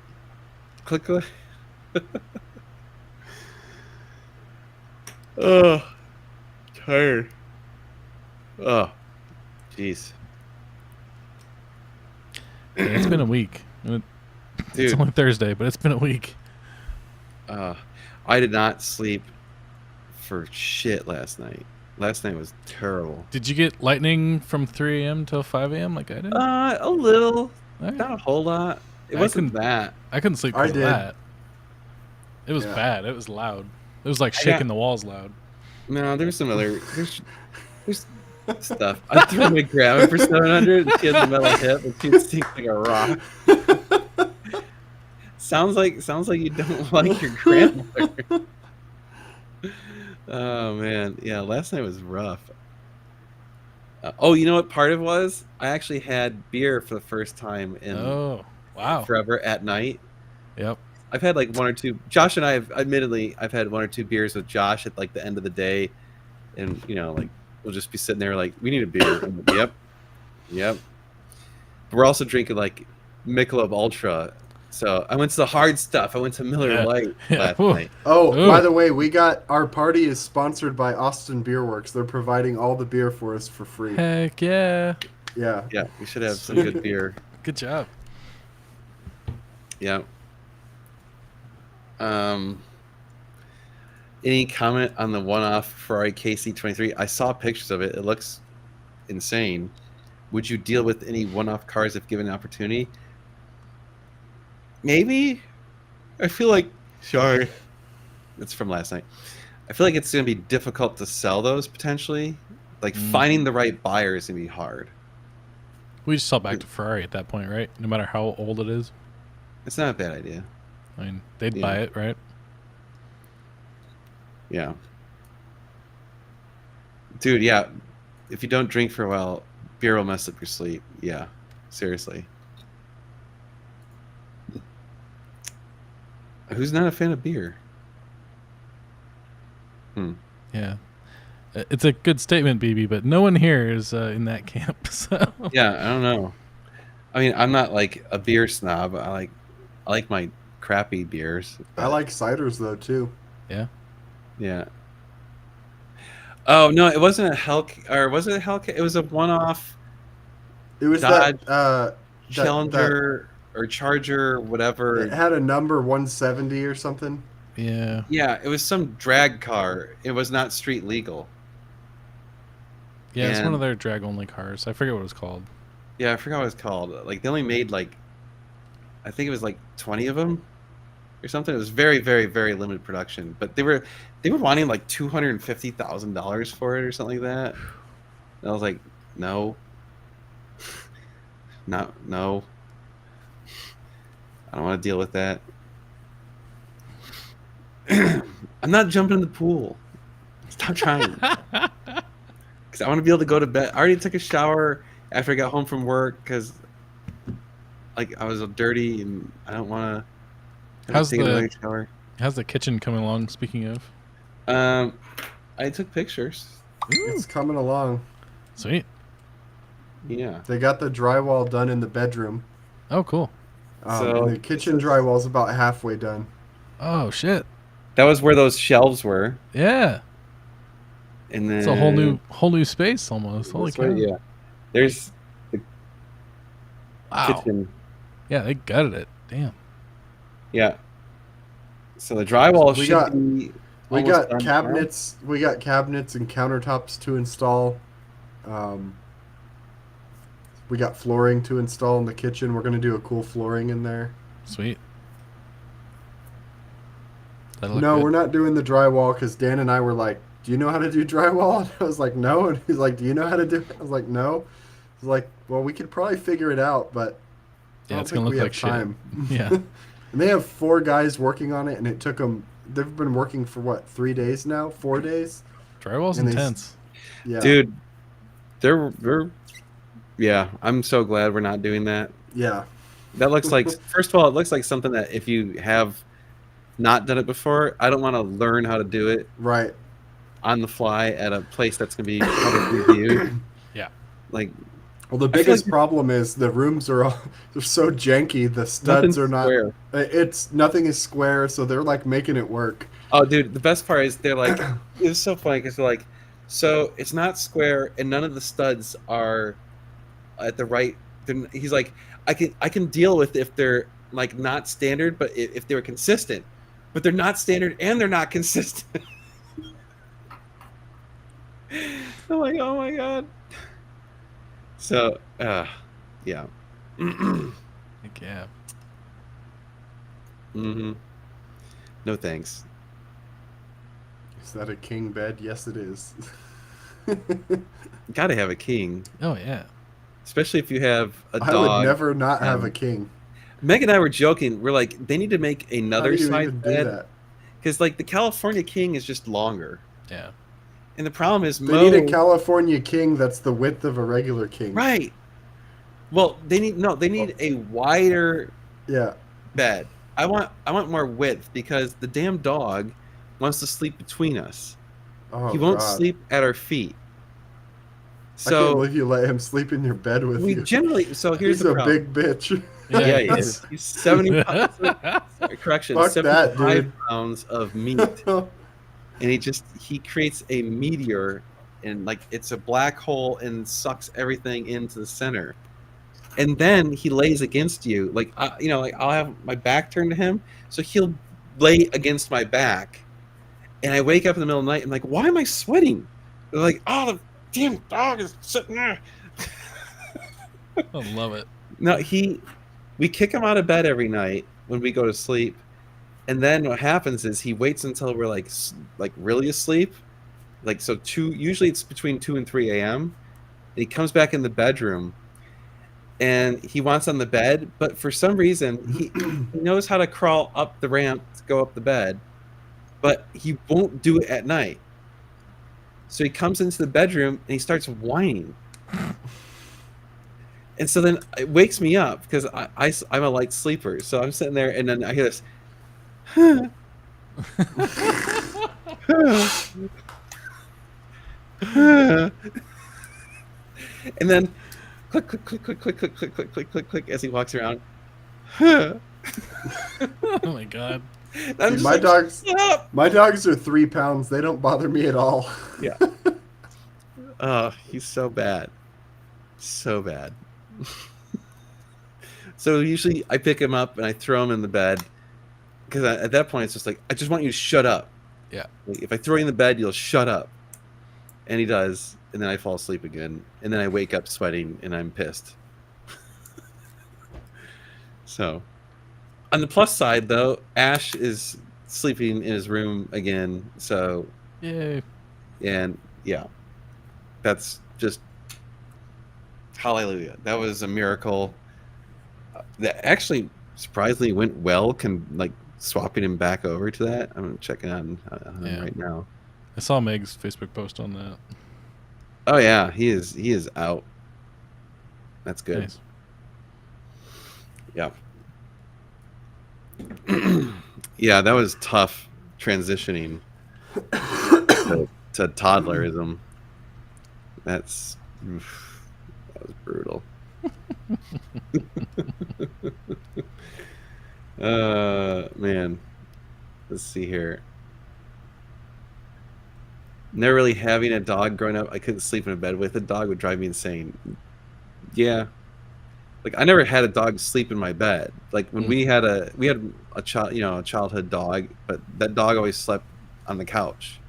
[SPEAKER 2] click.
[SPEAKER 1] Click. Oh, tired. Oh, jeez.
[SPEAKER 2] Yeah, it's been a week. It's only Thursday, but it's been a week.
[SPEAKER 1] I did not sleep for shit last night. Last night was terrible.
[SPEAKER 2] Did you get lightning from 3 a.m. till 5 a.m. like I did?
[SPEAKER 1] A little. Not a whole lot. It wasn't that.
[SPEAKER 2] I couldn't sleep because of that. It was bad. It was loud. It was like shaking the walls loud. No,
[SPEAKER 1] there's some other... There's stuff. I threw my grandma for 700 and she has a metal hip and she stinks like a rock. Sounds like you don't like your grandmother. Oh man, yeah. Last night was rough. Oh, you know what part of it was? I actually had beer for the first time in
[SPEAKER 2] Oh, wow.
[SPEAKER 1] forever at night.
[SPEAKER 2] Yep.
[SPEAKER 1] I've had like one or two. Josh and I have, admittedly, I've had one or two beers with Josh at like the end of the day, and like we'll just be sitting there like, we need a beer. I'm like, yep. But we're also drinking like Michelob Ultra. So I went to the hard stuff. I went to Miller Lite last night.
[SPEAKER 3] Oh,
[SPEAKER 2] Ooh.
[SPEAKER 3] by the way, our party is sponsored by Austin Beer Works. They're providing all the beer for us for free.
[SPEAKER 2] Heck yeah.
[SPEAKER 3] Yeah.
[SPEAKER 1] Yeah, we should have some good beer.
[SPEAKER 2] Good job.
[SPEAKER 1] Yeah. Any comment on the one-off Ferrari KC23? I saw pictures of it. It looks insane. Would you deal with any one-off cars if given an opportunity? Maybe. I feel like, sorry, it's from last night. I feel like it's going to be difficult to sell those potentially. Like finding the right buyer is going to be hard.
[SPEAKER 2] We just sell back to Ferrari at that point, right? No matter how old it is.
[SPEAKER 1] It's not a bad idea.
[SPEAKER 2] I mean, they'd buy it, right?
[SPEAKER 1] Yeah. Dude, yeah. If you don't drink for a while, beer will mess up your sleep. Yeah. Seriously. Who's not a fan of beer?
[SPEAKER 2] Yeah. It's a good statement, BB, but no one here is in that camp. So
[SPEAKER 1] Yeah, I don't know. I mean, I'm not like a beer snob. I like my crappy beers.
[SPEAKER 3] I like ciders though too.
[SPEAKER 2] yeah.
[SPEAKER 1] Yeah. Oh no, it wasn't a Hellcat, or was it a Hellcat? It was a one-off
[SPEAKER 3] It was
[SPEAKER 1] Dodge
[SPEAKER 3] that
[SPEAKER 1] Challenger or Charger, whatever.
[SPEAKER 3] it had a number 170 or something.
[SPEAKER 2] Yeah.
[SPEAKER 1] Yeah, it was some drag car. It was not street legal.
[SPEAKER 2] Yeah, it's one
[SPEAKER 1] And-
[SPEAKER 2] of their drag only cars. I forget what it was called.
[SPEAKER 1] Yeah, I forgot what it's called. Like they only made like, I think it was like 20 of them or something. It was very, very, very limited production. But they were wanting like $250,000 for it or something like that. And I was like, no, no. I don't want to deal with that. I'm not jumping in the pool. Stop trying. Because I want to be able to go to bed. I already took a shower after I got home from work because, like, I was dirty and I don't want to
[SPEAKER 2] How's
[SPEAKER 1] take another shower.
[SPEAKER 2] How's the kitchen coming along, speaking of?
[SPEAKER 1] I took pictures.
[SPEAKER 3] It's coming along.
[SPEAKER 2] Sweet.
[SPEAKER 1] Yeah.
[SPEAKER 3] They got the drywall done in the bedroom.
[SPEAKER 2] Oh, cool.
[SPEAKER 1] So-
[SPEAKER 3] And the kitchen drywall's about halfway done.
[SPEAKER 2] Oh, shit.
[SPEAKER 1] That was where those shelves were.
[SPEAKER 2] Yeah.
[SPEAKER 1] And then
[SPEAKER 2] It's a whole new space almost. Holy
[SPEAKER 1] that's
[SPEAKER 2] cow.
[SPEAKER 1] right, yeah. There's the
[SPEAKER 2] Wow.
[SPEAKER 1] kitchen.
[SPEAKER 2] Yeah, they gutted it. Damn.
[SPEAKER 1] Yeah. So the drywall
[SPEAKER 3] We
[SPEAKER 1] should
[SPEAKER 3] got-
[SPEAKER 1] be
[SPEAKER 3] We
[SPEAKER 1] almost
[SPEAKER 3] got
[SPEAKER 1] done
[SPEAKER 3] cabinets. We got cabinets and countertops to install. We got flooring to install in the kitchen. We're gonna do a cool flooring in there.
[SPEAKER 2] Sweet. That'll look
[SPEAKER 3] No,
[SPEAKER 2] good.
[SPEAKER 3] we're not doing the drywall because Dan and I were like, "Do you know how to do drywall?" And I was like, "No." And he's like, "Do you know how to do it?" I was like, "No." He's like, "Well, we could probably figure it out, but I
[SPEAKER 2] Yeah,
[SPEAKER 3] don't
[SPEAKER 2] it's
[SPEAKER 3] think
[SPEAKER 2] gonna
[SPEAKER 3] we
[SPEAKER 2] look
[SPEAKER 3] have
[SPEAKER 2] like shit.
[SPEAKER 3] time."
[SPEAKER 2] Yeah.
[SPEAKER 3] And they have 4 guys working on it, and it took them. They've been working for what, 3 days now? 4 days?
[SPEAKER 2] Drywall's
[SPEAKER 3] And they-
[SPEAKER 2] intense.
[SPEAKER 3] Yeah,
[SPEAKER 1] Dude, they're yeah, I'm so glad we're not doing that.
[SPEAKER 3] yeah.
[SPEAKER 1] That looks like, first of all, it looks like something that if you have not done it before, I don't want to learn how to do it
[SPEAKER 3] Right.
[SPEAKER 1] on the fly at a place that's going to be publicly viewed.
[SPEAKER 2] Yeah.
[SPEAKER 1] Like,
[SPEAKER 3] Well, the
[SPEAKER 1] feel
[SPEAKER 3] biggest
[SPEAKER 1] like-
[SPEAKER 3] problem is the rooms are all they're so janky. The studs
[SPEAKER 1] nothing's
[SPEAKER 3] are not.
[SPEAKER 1] square.
[SPEAKER 3] It's nothing is square, so they're like making it work.
[SPEAKER 1] Oh, dude, the best part is they're like, it was so funny because they're like, so it's not square and none of the studs are at the right. He's like, I can deal with if they're like not standard, but if they're consistent, but they're not standard and they're not consistent. I'm like, oh my god. So, yeah.
[SPEAKER 2] Heck yeah.
[SPEAKER 1] Mm-hmm. No thanks.
[SPEAKER 3] Is that a king bed? Yes, it is.
[SPEAKER 1] Gotta have a king,
[SPEAKER 2] Oh yeah.
[SPEAKER 1] especially if you have a
[SPEAKER 3] I
[SPEAKER 1] dog.
[SPEAKER 3] would never not have a
[SPEAKER 1] and-
[SPEAKER 3] king.
[SPEAKER 1] Meg and I were joking. We're like, they need to make
[SPEAKER 3] How do
[SPEAKER 1] another
[SPEAKER 3] you
[SPEAKER 1] size
[SPEAKER 3] even do
[SPEAKER 1] bed
[SPEAKER 3] that?
[SPEAKER 1] because like the California King is just longer,
[SPEAKER 2] Yeah.
[SPEAKER 1] and the problem is
[SPEAKER 3] They need a California king that's the width of a regular king.
[SPEAKER 1] right. Well, they need a wider
[SPEAKER 3] Yeah.
[SPEAKER 1] bed. I want more width because the damn dog wants to sleep between us.
[SPEAKER 3] Oh,
[SPEAKER 1] He won't
[SPEAKER 3] God.
[SPEAKER 1] sleep at our feet.
[SPEAKER 3] I can't
[SPEAKER 1] So
[SPEAKER 3] believe you let him sleep in your bed with
[SPEAKER 1] we
[SPEAKER 3] you.
[SPEAKER 1] generally. So here's
[SPEAKER 3] He's
[SPEAKER 1] the
[SPEAKER 3] a
[SPEAKER 1] problem.
[SPEAKER 3] big bitch.
[SPEAKER 1] Yeah, he is. He's 75. Correction,
[SPEAKER 3] Fuck that,
[SPEAKER 1] 75
[SPEAKER 3] dude.
[SPEAKER 1] pounds of meat, and he creates a meteor, and like it's a black hole and sucks everything into the center. And then he lays against you, like like I'll have my back turned to him, so he'll lay against my back, and I wake up in the middle of the night. I'm like, why am I sweating? They're like, oh, the damn dog is sitting there.
[SPEAKER 2] I love it.
[SPEAKER 1] No, we kick him out of bed every night when we go to sleep, and then what happens is he waits until we're like really asleep, like so usually it's between 2 and 3 a.m. and he comes back in the bedroom and he wants on the bed, but for some reason he knows how to crawl up the ramp to go up the bed, but he won't do it at night. So he comes into the bedroom and he starts whining. And so then it wakes me up because I'm a light sleeper. So I'm sitting there and then I hear this. And then click, click, click, click, click, click, click, click, click, click, click as he walks around.
[SPEAKER 2] Oh my God.
[SPEAKER 1] I'm
[SPEAKER 3] Dude,
[SPEAKER 1] just
[SPEAKER 3] my
[SPEAKER 1] like,
[SPEAKER 3] dogs,
[SPEAKER 1] "Stop!"
[SPEAKER 3] my dogs are 3 pounds. They don't bother me at all.
[SPEAKER 1] Yeah. Oh, he's so bad. So bad. So usually I pick him up and I throw him in the bed because at that point it's just like, I just want you to shut up.
[SPEAKER 2] Yeah.
[SPEAKER 1] Like, if I throw you in the bed, you'll shut up. And he does. And then I fall asleep again. And then I wake up sweating and I'm pissed. So, on the plus side, though, Ash is sleeping in his room again. So,
[SPEAKER 2] Yay.
[SPEAKER 1] and yeah, that's just hallelujah. That was a miracle. That actually surprisingly went well. Like swapping him back over to that. I'm checking on him right now.
[SPEAKER 2] I saw Meg's Facebook post on that.
[SPEAKER 1] Oh yeah, he is out. That's good.
[SPEAKER 2] Nice.
[SPEAKER 1] Yeah. Yeah, that was tough transitioning to toddlerism. That was brutal. Man. Let's see here. Never really having a dog growing up. I couldn't sleep in a bed with a dog would drive me insane. Yeah. Like I never had a dog sleep in my bed. Like when we had a child, a childhood dog, but that dog always slept on the couch.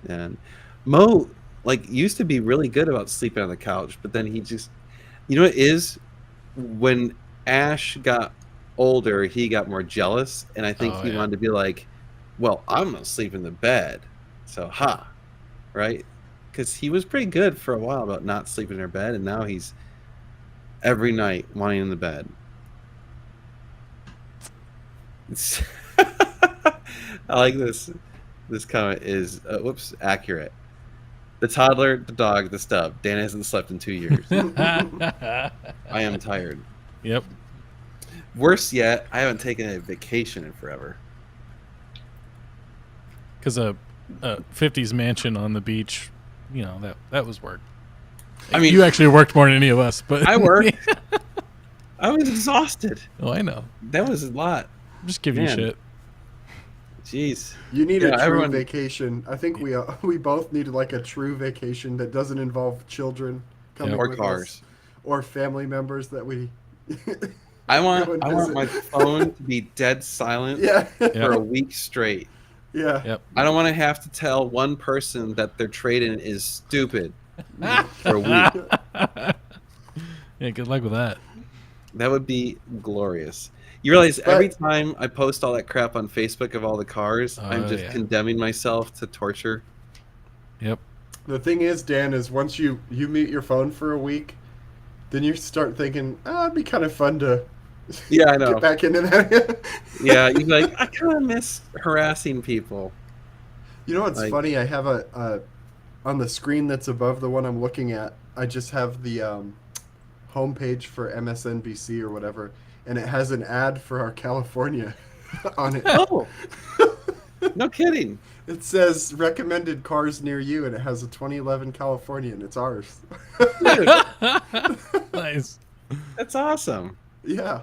[SPEAKER 1] And Mo like used to be really good about sleeping on the couch, but then he just, what it is, when Ash got older, he got more jealous, and I think he wanted to be like, well, I'm gonna sleep in the bed, so right? Because he was pretty good for a while about not sleeping in her bed, and now he's every night wanting in the bed. I like this. This comment is accurate. The toddler, the dog, the stub. Dan hasn't slept in 2 years. I am tired.
[SPEAKER 2] Yep.
[SPEAKER 1] Worse yet, I haven't taken a vacation in forever.
[SPEAKER 2] Because a 50s mansion on the beach, that was work.
[SPEAKER 1] I mean,
[SPEAKER 2] you actually worked more than any of us, but
[SPEAKER 1] I worked. I was exhausted.
[SPEAKER 2] Oh, I know.
[SPEAKER 1] That was a lot.
[SPEAKER 2] I'm just giving you shit.
[SPEAKER 1] Jeez.
[SPEAKER 3] You need a true vacation. I think we both needed like a true vacation that doesn't involve children coming
[SPEAKER 1] or
[SPEAKER 3] with
[SPEAKER 1] cars
[SPEAKER 3] us, or family members that we.
[SPEAKER 1] I want my phone to be dead silent for a week straight.
[SPEAKER 3] Yeah.
[SPEAKER 2] Yep.
[SPEAKER 1] I don't want to have to tell one person that their trade-in is stupid for a week.
[SPEAKER 2] Yeah, good luck with that.
[SPEAKER 1] That would be glorious. You realize every time I post all that crap on Facebook of all the cars, I'm just condemning myself to torture.
[SPEAKER 2] Yep.
[SPEAKER 3] The thing is, Dan, is once you mute your phone for a week, then you start thinking, it'd be kind of fun to
[SPEAKER 1] Yeah, I know.
[SPEAKER 3] Get back into that.
[SPEAKER 1] Yeah, you're like, I kind of miss harassing people.
[SPEAKER 3] You know what's
[SPEAKER 1] Like-
[SPEAKER 3] funny? I have a on the screen that's above the one I'm looking at. I just have the homepage for MSNBC or whatever, and it has an ad for our California on it.
[SPEAKER 1] Oh, no kidding.
[SPEAKER 3] It says recommended cars near you, and it has a 2011 California, and it's ours.
[SPEAKER 1] Dude,
[SPEAKER 2] Nice.
[SPEAKER 1] that's awesome.
[SPEAKER 3] Yeah.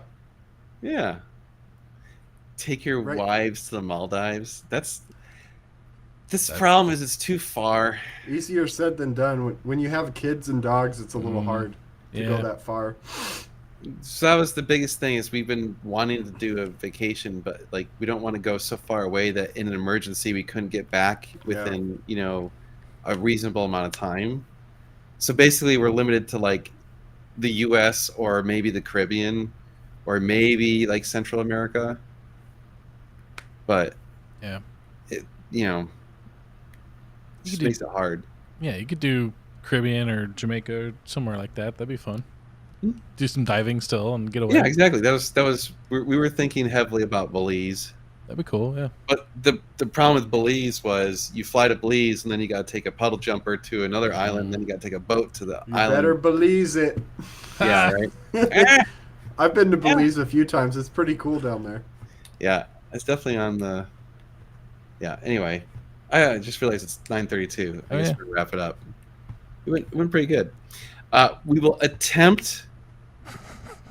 [SPEAKER 1] Yeah. Take your
[SPEAKER 3] Right.
[SPEAKER 1] wives to the Maldives. This problem is it's too far.
[SPEAKER 3] Easier said than done. When you have kids and dogs, it's a little hard to go
[SPEAKER 2] Yeah.
[SPEAKER 3] that far.
[SPEAKER 1] So that was the biggest thing is we've been wanting to do a vacation, but like we don't want to go so far away that in an emergency we couldn't get back within, a reasonable amount of time. So basically we're limited to like the US or maybe the Caribbean or maybe like Central America. But
[SPEAKER 2] Yeah.
[SPEAKER 1] it
[SPEAKER 2] You
[SPEAKER 1] just
[SPEAKER 2] could do-
[SPEAKER 1] makes it hard.
[SPEAKER 2] Yeah, you could do Caribbean or Jamaica or somewhere like that. That'd be fun.
[SPEAKER 1] Hmm.
[SPEAKER 2] Do some diving still and get away.
[SPEAKER 1] Yeah, exactly. That was we were thinking heavily about Belize.
[SPEAKER 2] That'd be cool. Yeah.
[SPEAKER 1] But the problem with Belize was you fly to Belize and then you got to take a puddle jumper to another island, then you got to take a boat to the
[SPEAKER 3] You
[SPEAKER 1] island.
[SPEAKER 3] better believe it.
[SPEAKER 1] Yeah, right. Ah!
[SPEAKER 3] I've been to Belize a few times. It's pretty cool down there.
[SPEAKER 1] Yeah, it's definitely on the. Yeah. Anyway, I just realized it's 9:32. I
[SPEAKER 2] Oh,
[SPEAKER 1] guess
[SPEAKER 2] yeah.
[SPEAKER 1] we'll wrap it up. It went pretty good. We will attempt.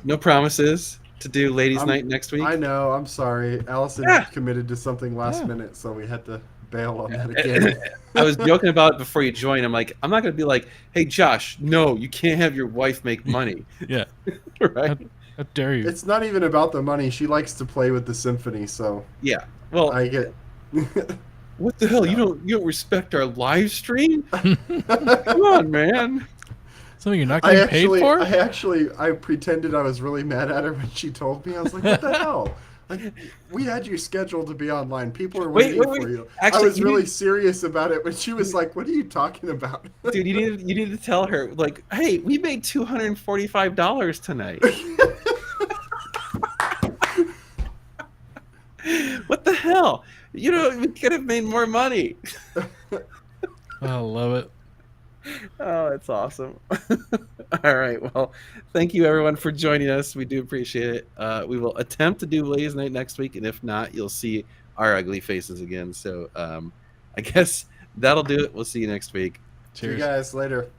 [SPEAKER 1] No promises to do ladies' night next week.
[SPEAKER 3] I know. I'm sorry. Allison
[SPEAKER 1] Yeah.
[SPEAKER 3] committed to something last
[SPEAKER 2] Yeah.
[SPEAKER 3] minute, so we had to bail on that again.
[SPEAKER 1] I was joking about it before you joined. I'm like, I'm not going to be like, hey, Josh, no, you can't have your wife make money.
[SPEAKER 2] Yeah.
[SPEAKER 1] Right?
[SPEAKER 2] How dare you?
[SPEAKER 3] It's not even about the money. She likes to play with the symphony, so
[SPEAKER 1] Yeah. Well,
[SPEAKER 3] I get.
[SPEAKER 1] what the hell? You don't respect our live stream? Come on, man.
[SPEAKER 2] Something you're not
[SPEAKER 3] I
[SPEAKER 2] getting paid for?
[SPEAKER 3] I pretended I was really mad at her when she told me. I was like, "What the hell? Like, we had you scheduled to be online. People are
[SPEAKER 1] Wait,
[SPEAKER 3] waiting
[SPEAKER 1] wait,
[SPEAKER 3] for
[SPEAKER 1] wait.
[SPEAKER 3] you."
[SPEAKER 1] Actually,
[SPEAKER 3] I was
[SPEAKER 1] you
[SPEAKER 3] really
[SPEAKER 1] need-
[SPEAKER 3] serious about it when she was like, "What are you talking about?"
[SPEAKER 1] Dude, you need to tell her, like, hey, we made $245 tonight. What the hell? We could have made more money.
[SPEAKER 2] I love it.
[SPEAKER 1] Oh, that's awesome. All right. Well, thank you everyone for joining us. We do appreciate it. We will attempt to do ladies' night next week, and if not, you'll see our ugly faces again. So I guess that'll do it. We'll see you next week.
[SPEAKER 3] See you
[SPEAKER 2] Cheers.
[SPEAKER 3] guys later.